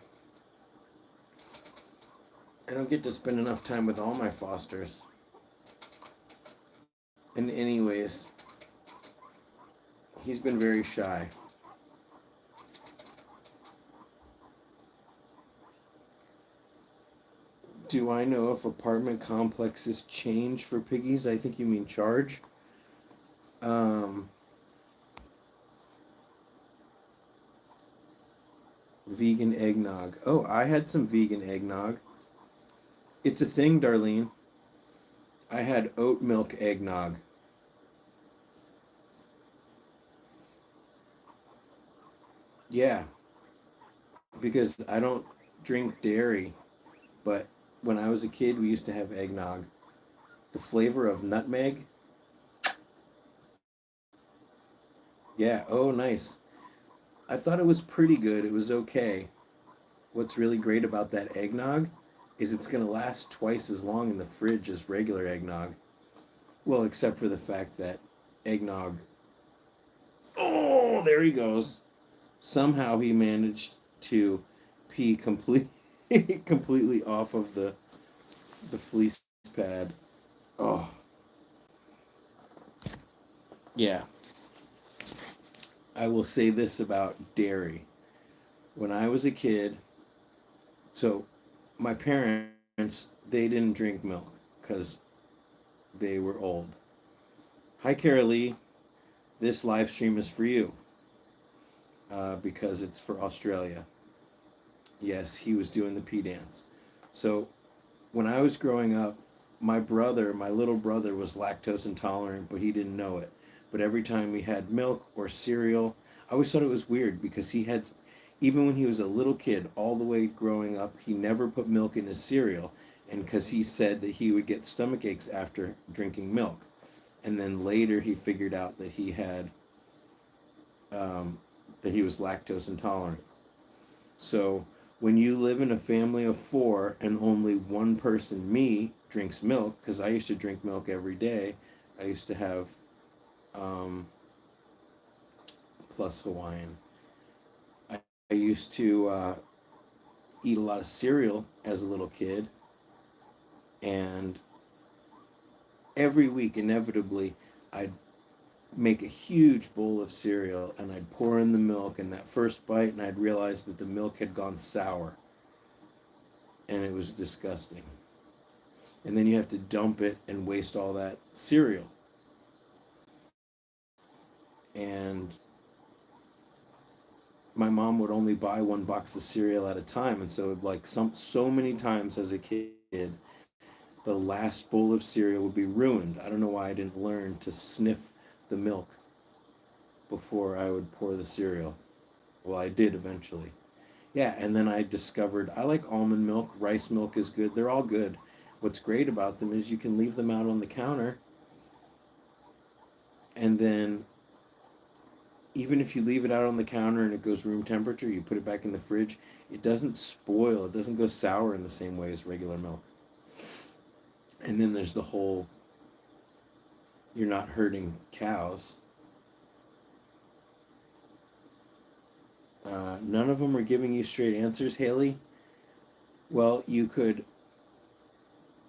I don't get to spend enough time with all my fosters. And anyways, he's been very shy. Do I know if apartment complexes change for piggies? I think you mean charge. Um, Vegan eggnog. Oh, I had some vegan eggnog. It's a thing, Darlene. I had oat milk eggnog. Yeah, because I don't drink dairy, but when I was a kid, we used to have eggnog. The flavor of nutmeg. Yeah, oh, nice. I thought it was pretty good. It was okay. What's really great about that eggnog is it's going to last twice as long in the fridge as regular eggnog. Well, except for the fact that eggnog. Oh, there he goes. Somehow he managed to pee completely off of the fleece pad. Oh, yeah. I will say this about dairy. When I was a kid, so my parents, they didn't drink milk because they were old. Hi, Carolee. This live stream is for you because it's for Australia. Yes, he was doing the pee dance. So when I was growing up, my little brother, was lactose intolerant, but he didn't know it. But every time we had milk or cereal, I always thought it was weird because even when he was a little kid, all the way growing up, he never put milk in his cereal. And because he said that he would get stomach aches after drinking milk. And then later he figured out um, that he was lactose intolerant. So when you live in a family of four and only one person, me, drinks milk, because I used to drink milk every day, I used to have um, plus Hawaiian. I used to eat a lot of cereal as a little kid, and every week, inevitably, I'd make a huge bowl of cereal and I'd pour in the milk, and that first bite, and I'd realize that the milk had gone sour, and it was disgusting. And then you have to dump it and waste all that cereal. and my mom would only buy one box of cereal at a time, and so like so many times as a kid, the last bowl of cereal would be ruined. I don't know why I didn't learn to sniff the milk before I would pour the cereal. Well, I did eventually. Yeah, and then I discovered I like almond milk, rice milk is good. They're all good. What's great about them is you can leave them out on the counter, and then even if you leave it out on the counter and it goes room temperature, you put it back in the fridge, it doesn't spoil. It doesn't go sour in the same way as regular milk. And then there's the whole you're not hurting cows. None of them are giving you straight answers, Haley. Well, you could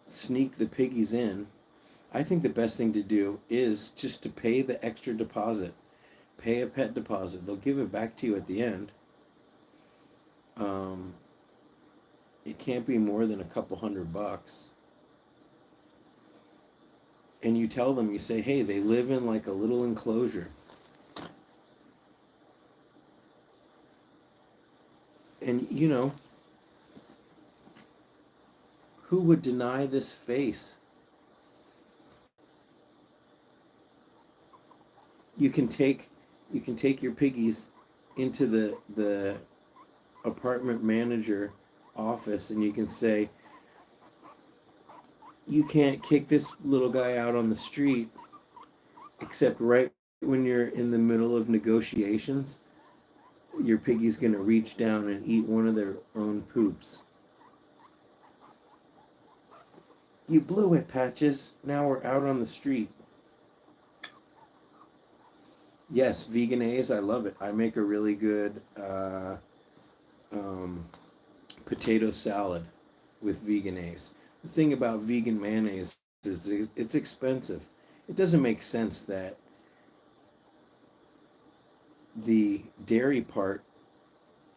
sneak the piggies in. I think the best thing to do is just to pay the extra deposit. Pay a pet deposit. They'll give it back to you at the end. Um, it can't be more than a couple $100. And you tell them, you say, hey, they live in like a little enclosure. And who would deny this face? You can take your piggies into the apartment manager office, and you can say, you can't kick this little guy out on the street except right when you're in the middle of negotiations. Your piggy's going to reach down and eat one of their own poops. You blew it, Patches. Now we're out on the street. Yes, veganese. I love it. I make a really good um, potato salad with veganese. The thing about vegan mayonnaise is it's expensive. It doesn't make sense that the dairy part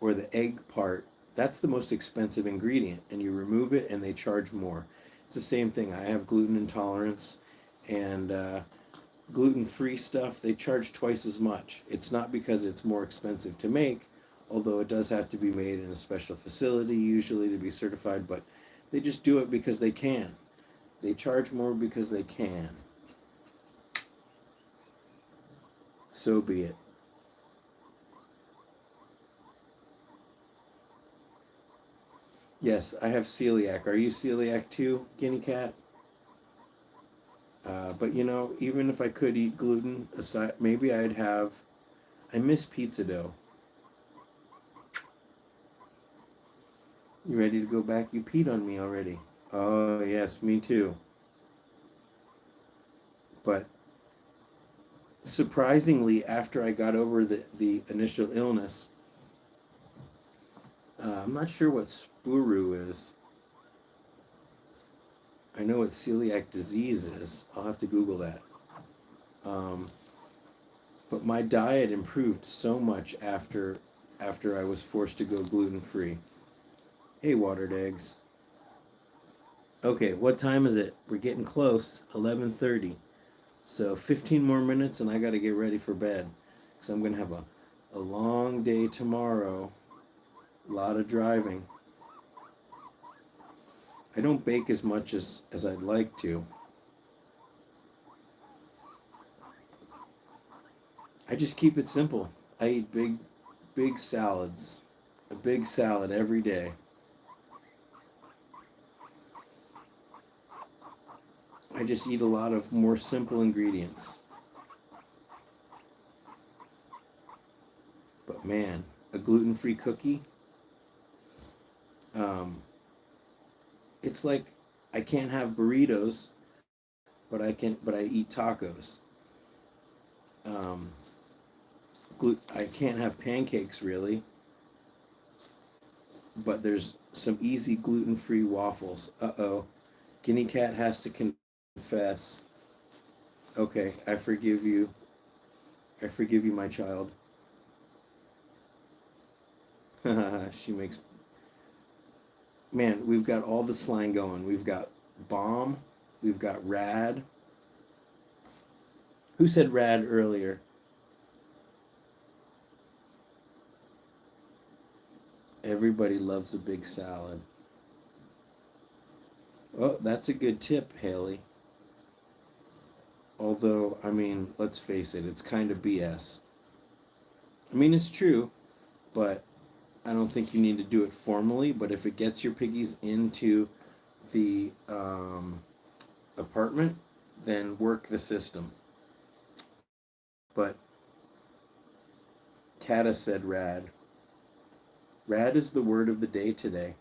or the egg part, that's the most expensive ingredient, and you remove it and they charge more. It's the same thing. I have gluten intolerance, and gluten-free stuff, they charge twice as much. It's not because it's more expensive to make, although it does have to be made in a special facility usually to be certified, but they just do it because they can. They charge more because they can. So be it. Yes, I have celiac. Are you celiac too, guinea cat? But even if I could eat gluten aside, maybe I'd have. I miss pizza dough. You ready to go back? You peed on me already. Oh, yes, me too. But surprisingly, after I got over the initial illness, I'm not sure what spuru is. I know what celiac disease is. I'll have to Google that. Um, but my diet improved so much after I was forced to go gluten free. Hey, watered eggs. Okay, what time is it? We're getting close. 11:30. So 15 more minutes, and I got to get ready for bed because I'm gonna have a long day tomorrow. A lot of driving. I don't bake as much as I'd like to. I just keep it simple. I eat big salads. A big salad every day. I just eat a lot of more simple ingredients. But man, a gluten-free cookie, um, it's like I can't have burritos, but I eat tacos. Um, I can't have pancakes really, but there's some easy gluten-free waffles. Uh-oh. Guinea cat has to confess. Okay, I forgive you. I forgive you, my child. She makes. Man, we've got all the slang going. We've got bomb. We've got rad. Who said rad earlier? Everybody loves a big salad. Oh, that's a good tip, Haley. Although, I mean, let's face it, it's kind of BS. I mean, it's true, but I don't think you need to do it formally. But if it gets your piggies into the apartment, then work the system. But Kata said rad. Rad is the word of the day today.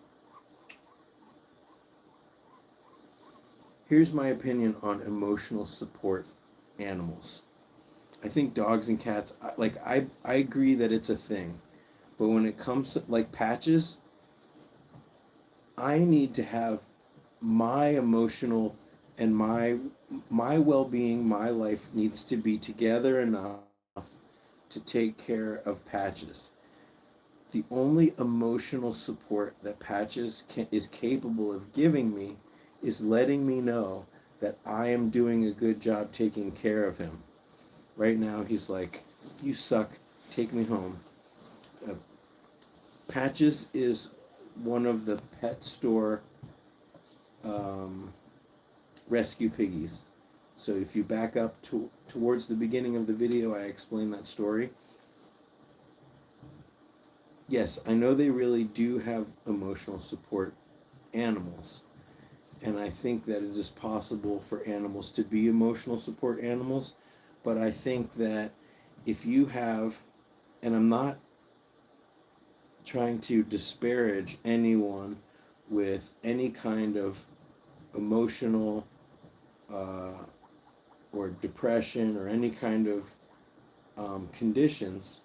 Here's my opinion on emotional support animals. I think dogs and cats, I agree that it's a thing. But when it comes to like Patches, I need to have my emotional and my well-being, my life needs to be together enough to take care of Patches. The only emotional support that is capable of giving me is letting me know that I am doing a good job taking care of him. Right now, he's like, "You suck, take me home." Uh, Patches is one of the pet store um, rescue piggies. So if you back up towards the beginning of the video, I explained that story. Yes, I know they really do have emotional support animals. And I think that it is possible for animals to be emotional support animals. But I think that if you have, and I'm not trying to disparage anyone with any kind of emotional uh, or depression or any kind of conditions.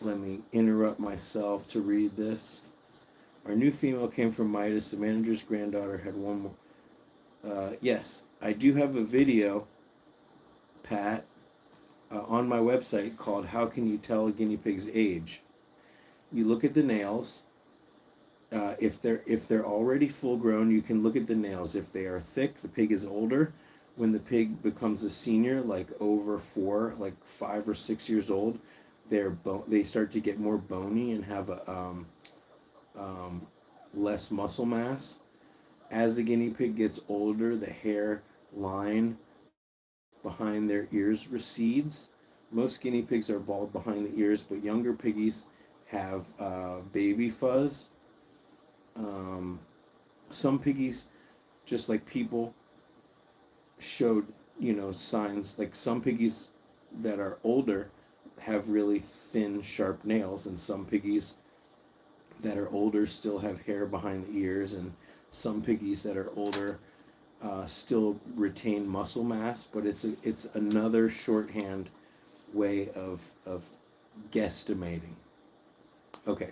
Let me interrupt myself to read this. Our new female came from Midas. The manager's granddaughter had one more. Yes, I do have a video, Pat, on my website called "How Can You Tell a Guinea Pig's Age?" You look at the nails. If they're already full grown, you can look at the nails. If they are thick, the pig is older. When the pig becomes a senior, like over 4, like 5 or 6 years old, they start to get more bony and have a um, less muscle mass. As the guinea pig gets older, the hair line behind their ears recedes. Most guinea pigs are bald behind the ears, but younger piggies have baby fuzz. Um, some piggies, just like people, showed signs. Like some piggies that are older have really thin, sharp nails, and some piggies that are older still have hair behind the ears, and some piggies that are older still retain muscle mass. But it's another shorthand way of guesstimating. Okay,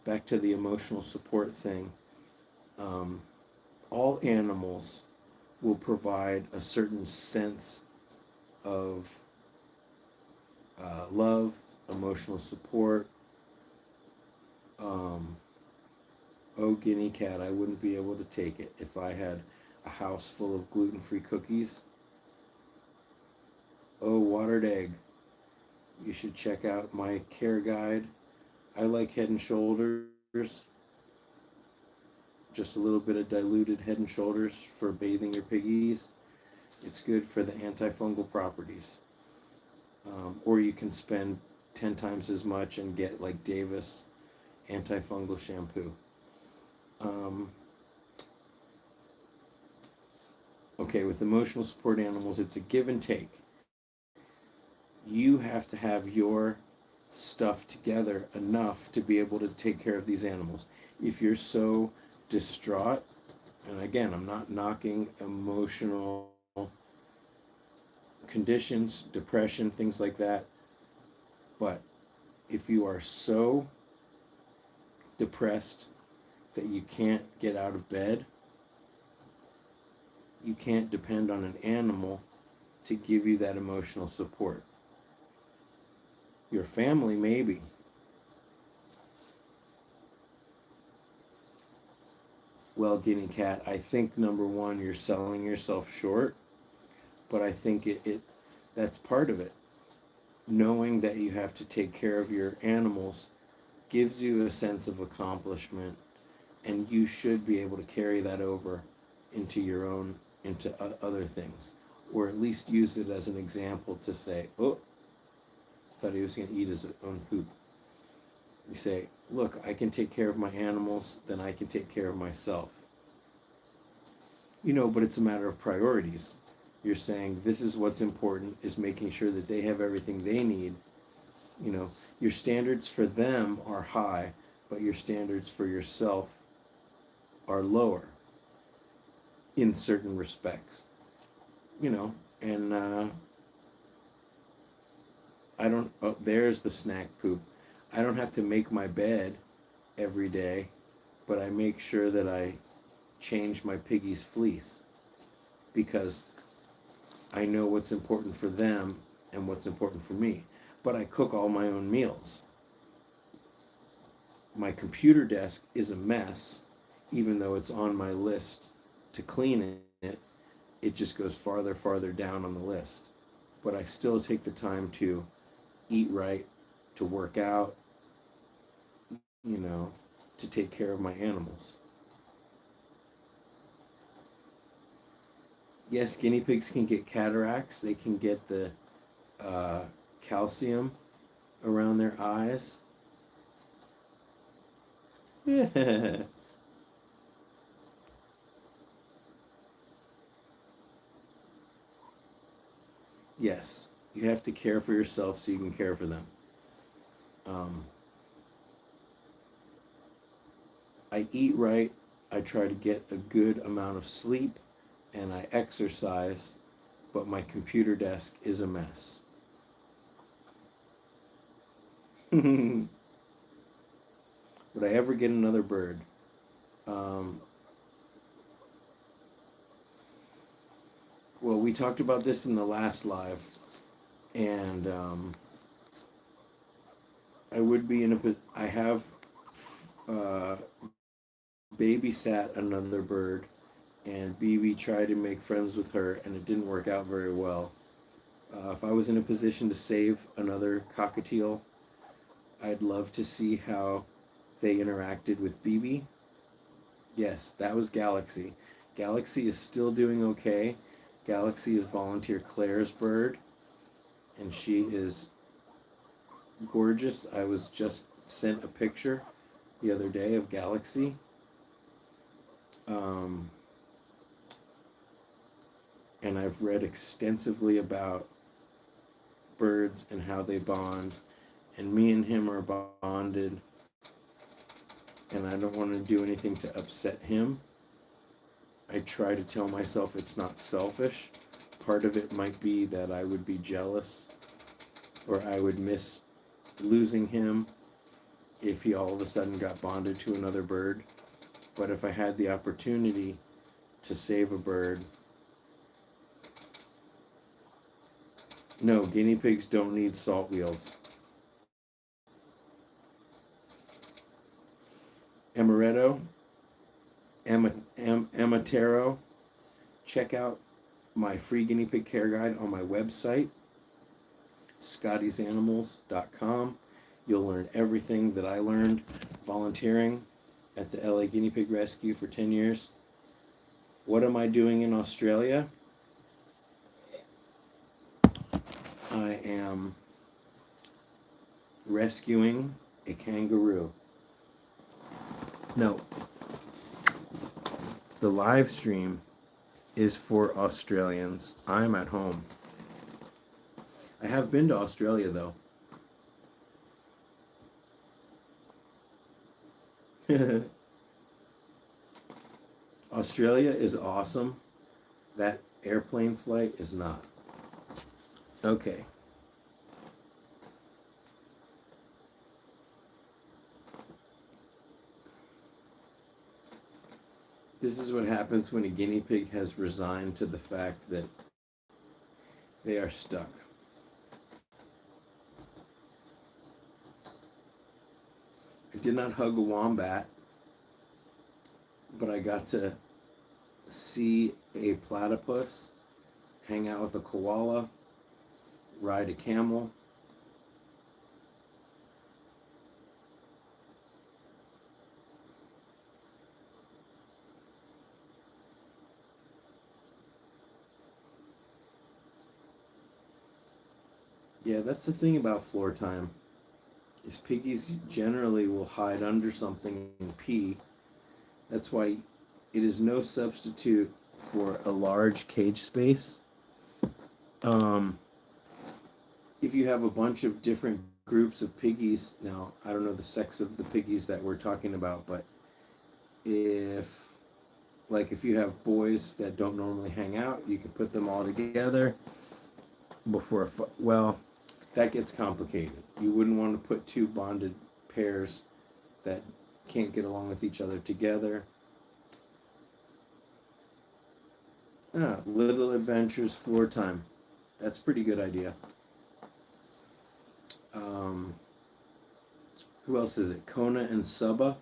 back to the emotional support thing. Um, all animals will provide a certain sense of love, emotional support. Um, oh, guinea cat, I wouldn't be able to take it if I had a house full of gluten-free cookies. Oh, watered egg, you should check out my care guide. I like Head and Shoulders, just a little bit of diluted Head and Shoulders for bathing your piggies. It's good for the antifungal properties. Or you can spend 10 times as much and get like Davis antifungal shampoo. Um, okay, with emotional support animals, it's a give and take. You have to have your stuff together enough to be able to take care of these animals. If you're so distraught, and again, I'm not knocking emotional conditions, depression, things like that, but if you are so depressed that you can't get out of bed, you can't depend on an animal to give you that emotional support. Your family, maybe. Well, guinea cat, I think number one, you're selling yourself short, but I think it that's part of it. knowing that you have to take care of your animals gives you a sense of accomplishment, and you should be able to carry that over into your own, into other things, or at least use it as an example to say, oh, thought he was going to eat his own poop. You say, look, I can take care of my animals, then I can take care of myself. But it's a matter of priorities. You're saying this is what's important, is making sure that they have everything they need. Your standards for them are high, but your standards for yourself are lower in certain respects. And I don't, oh, there's the snack poop. I don't have to make my bed every day, but I make sure that I change my piggy's fleece because I know what's important for them and what's important for me. But I cook all my own meals. My computer desk is a mess, even though it's on my list to clean it. It just goes farther down on the list. But I still take the time to eat right, to work out, to take care of my animals. Yes, guinea pigs can get cataracts. They can get the calcium around their eyes. Yes, you have to care for yourself so you can care for them. Um, I eat right. I try to get a good amount of sleep, and I exercise, but my computer desk is a mess. Would I ever get another bird? Um, well, we talked about this in the last live, and I would be in a. I have uh, babysat another bird, and BB tried to make friends with her, and it didn't work out very well. If I was in a position to save another cockatiel, I'd love to see how they interacted with BB. Yes, that was Galaxy. Galaxy is still doing okay. Galaxy is volunteer Claire's bird, and she is gorgeous. I was just sent a picture the other day of Galaxy. Um, and I've read extensively about birds and how they bond. And me and him are bonded, and I don't want to do anything to upset him. I try to tell myself it's not selfish. Part of it might be that I would be jealous, or I would miss losing him if he all of a sudden got bonded to another bird. But if I had the opportunity to save a bird, no, guinea pigs don't need salt wheels. Amaretto, Amatero, check out my free guinea pig care guide on my website, scottiesanimals.com. You'll learn everything that I learned volunteering at the LA Guinea Pig Rescue for 10 years. What am I doing in Australia? I am rescuing a kangaroo. No, the live stream is for Australians. I'm at home. I have been to Australia though. Australia is awesome. That airplane flight is not. Okay. This is what happens when a guinea pig has resigned to the fact that they are stuck. I did not hug a wombat, but I got to see a platypus, hang out with a koala, ride a camel, Yeah, that's the thing about floor time. Is piggies generally will hide under something and pee. That's why it is no substitute for a large cage space. Um, if you have a bunch of different groups of piggies, now I don't know the sex of the piggies that we're talking about, but if if you have boys that don't normally hang out, you can put them all together before well, that gets complicated. You wouldn't want to put two bonded pairs that can't get along with each other together. Little Adventures Floor Time. That's a pretty good idea. Um, who else is it? Kona and Suba.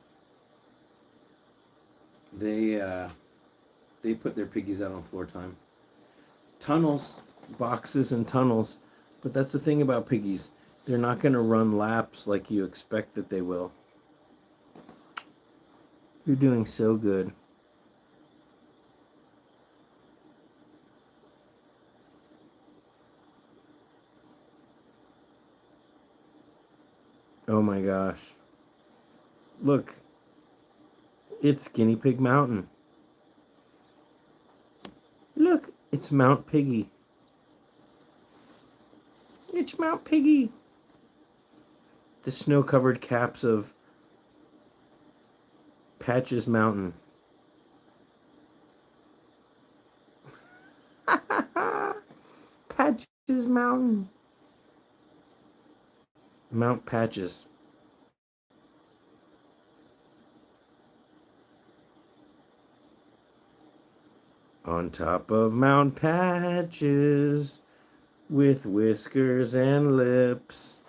They uh, they put their piggies out on floor time. Tunnels, boxes and tunnels. But that's the thing about piggies. They're not going to run laps like you expect that they will. You're doing so good. Oh my gosh. Look, it's Guinea Pig Mountain. Look, it's Mount Piggy. It's Mount Piggy. The snow-covered caps of Patches Mountain. Patches Mountain. Mount Patches. On top of Mount Patches, with whiskers and lips.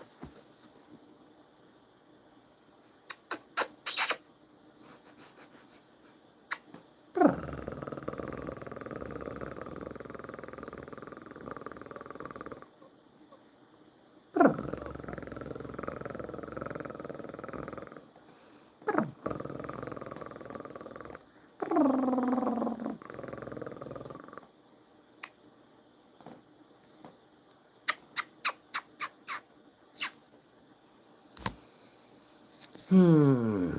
Hmm.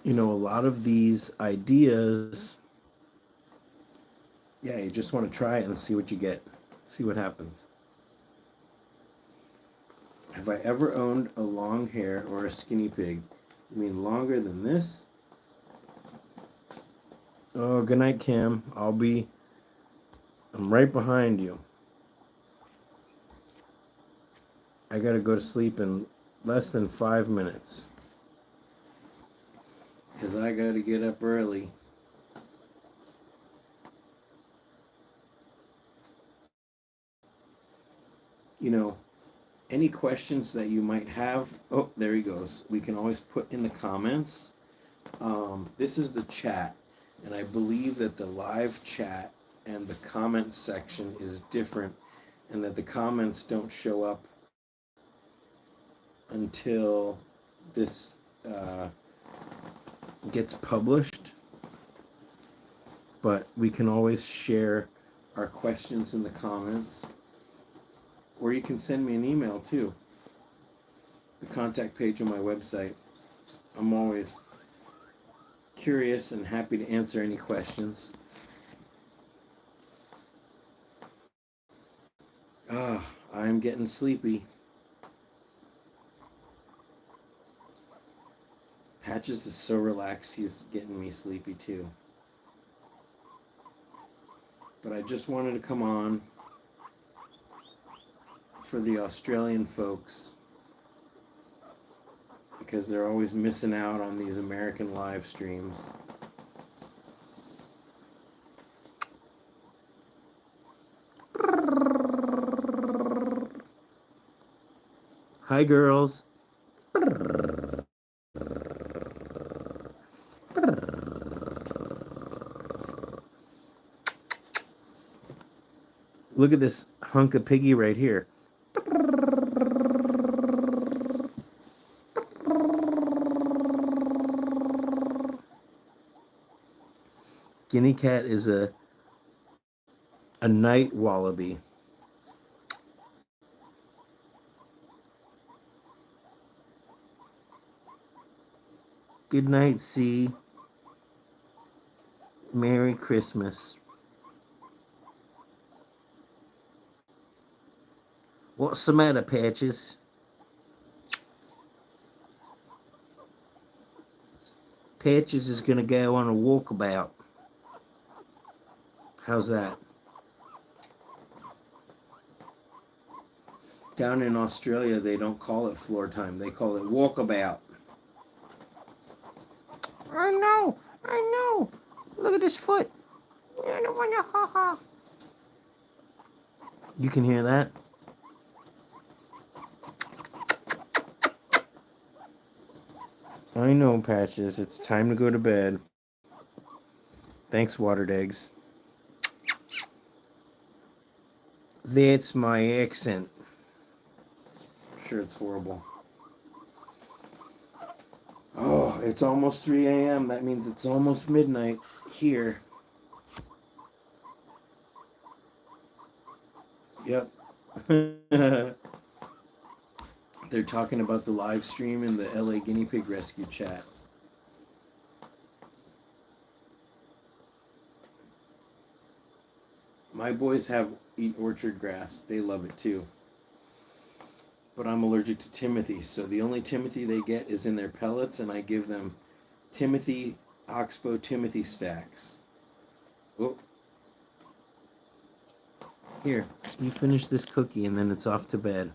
You know, a lot of these ideas, yeah, you just want to try it and see what you get, see what happens. Have I ever owned a long hair or a skinny pig? You mean longer than this? Oh, good night, Kim. I'm right behind you. I gotta go to sleep in less than 5 minutes. Because I gotta get up early. You know, any questions that you might have, oh, there he goes. We can always put in the comments. This is the chat, and I believe that the live chat and the comment section is different, and that the comments don't show up until this gets published. But we can always share our questions in the comments, or you can send me an email too. The contact page on my website. I'm always curious and happy to answer any questions. I'm getting sleepy. Patches is so relaxed, he's getting me sleepy too. But I just wanted to come on for the Australian folks because they're always missing out on these American live streams. Hi, girls. Look at this hunk of piggy right here. Guinea cat is a A night wallaby. Good night, C. Merry Christmas. What's the matter, Patches? Patches is gonna go on a walkabout. How's that? Down in Australia, they don't call it floor time. They call it walkabout. I know. Look at his foot. I don't want to ha ha. You can hear that? I know, Patches. It's time to go to bed. Thanks, watered eggs. That's my accent. I'm sure it's horrible. Oh, it's almost 3 a.m. That means it's almost midnight here. Yep. They're talking about the live stream in the LA Guinea Pig Rescue chat. My boys eat orchard grass. They love it too. But I'm allergic to Timothy, so the only Timothy they get is in their pellets, and I give them Oxbow Timothy stacks. Oh. Here, you finish this cookie and then it's off to bed.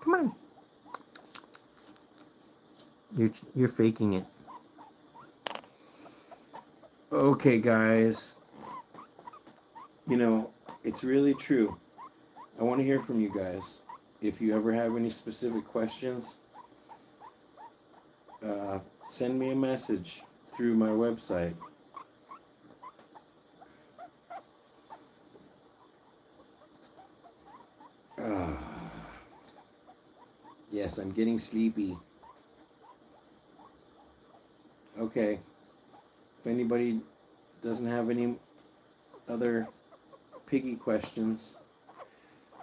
Come on. You're faking it. Okay, guys. You know, it's really true. I want to hear from you guys. If you ever have any specific questions, send me a message through my website. Yes, I'm getting sleepy. Okay. If anybody doesn't have any other Piggy questions,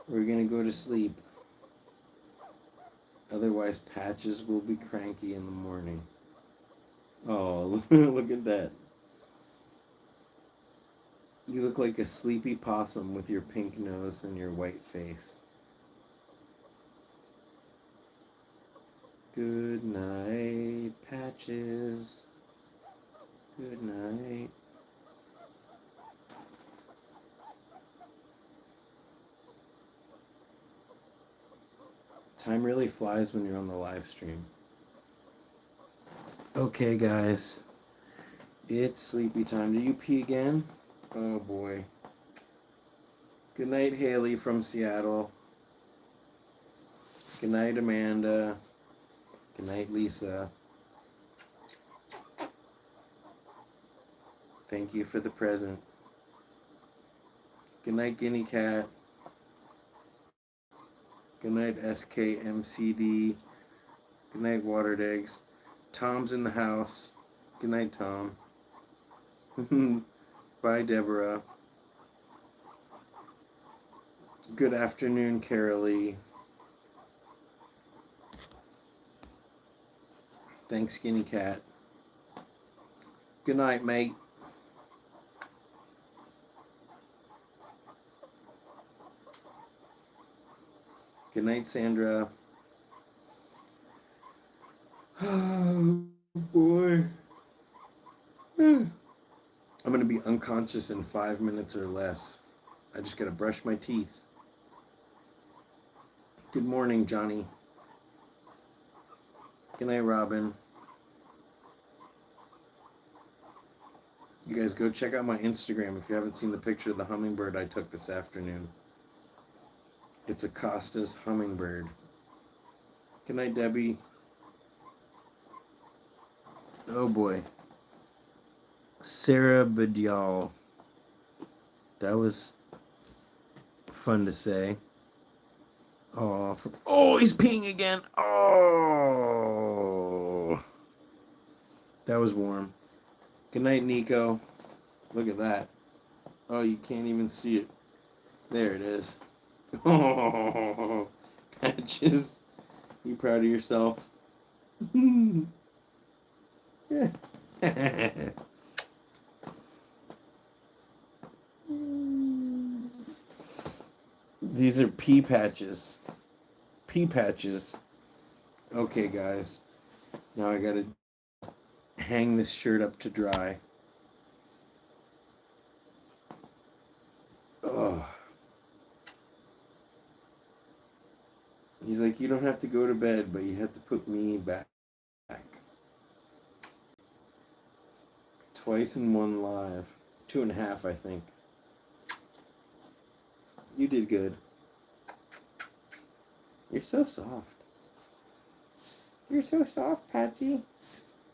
we're going to go to sleep. Otherwise, Patches will be cranky in the morning. Oh, look at that. You look like a sleepy possum with your pink nose and your white face. Good night, Patches. Good night. Time really flies when you're on the live stream. Okay, guys. It's sleepy time. Do you pee again? Oh, boy. Good night, Haley from Seattle. Good night, Amanda. Good night, Lisa. Thank you for the present. Good night, Guinea Cat. Good night, SKMCD. Good night, Watered Eggs. Tom's in the house. Good night, Tom. Bye, Deborah. Good afternoon, Carolee. Thanks, Skinny Cat. Good night, mate. Good night, Sandra. Oh, boy. I'm going to be unconscious in 5 minutes or less. I just got to brush my teeth. Good morning, Johnny. Good night, Robin. You guys go check out my Instagram if you haven't seen the picture of the hummingbird I took this afternoon. It's Acosta's hummingbird. Good night, Debbie. Oh boy. Sarah Badial. That was fun to say. Oh, he's peeing again. Oh. That was warm. Good night, Nico. Look at that. Oh, you can't even see it. There it is. Oh, Patches. You proud of yourself? Yeah. These are pea patches. Pea patches. Okay, guys. Now I gotta hang this shirt up to dry. Oh. He's like, you don't have to go to bed, but you have to put me back. Twice in one live. 2.5, I think. You did good. You're so soft. You're so soft, Patchy.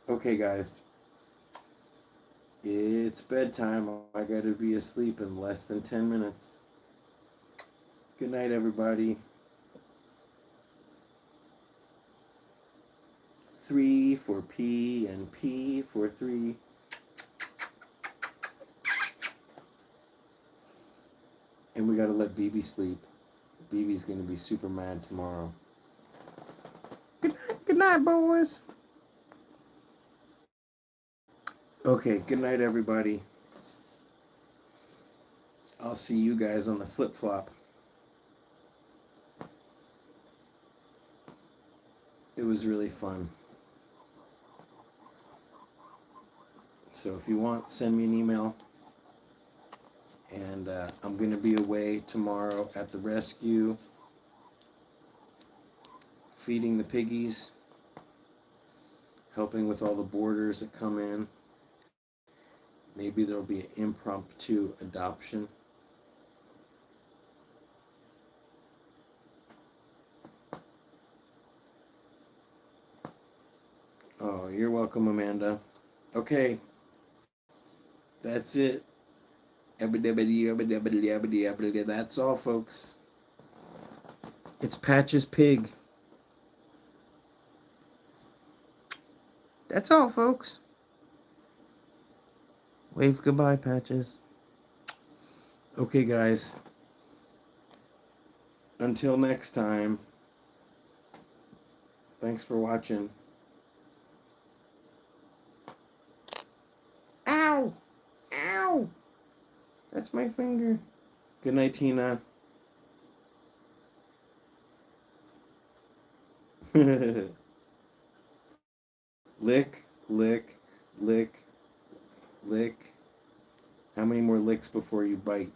Okay, guys. It's bedtime. I gotta be asleep in less than 10 minutes. Good night, everybody. 3 for P and P for 3. And we gotta let BB sleep. BB's gonna be super mad tomorrow. Good night, boys. Okay, good night, everybody. I'll see you guys on the flip flop. It was really fun. So if you want, send me an email. And I'm going to be away tomorrow at the rescue, feeding the piggies, helping with all the boarders that come in. Maybe there'll be an impromptu adoption. Oh, you're welcome, Amanda. Okay, that's it. That's all, folks. It's Patch's pig. That's all, folks. Wave goodbye, Patches. Okay, guys. Until next time. Thanks for watching. Ow! Ow! That's my finger. Good night, Tina. Lick, lick, lick, lick. How many more licks before you bite?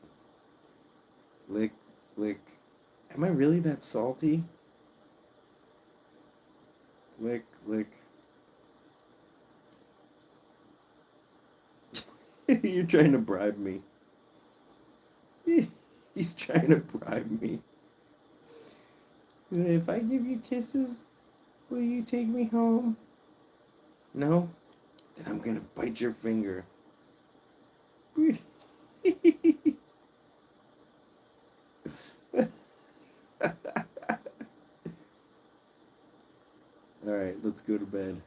Lick, lick. Am I really that salty? Lick, lick. You're trying to bribe me. He's trying to bribe me. If I give you kisses, will you take me home? No? Then I'm gonna bite your finger. Alright, let's go to bed.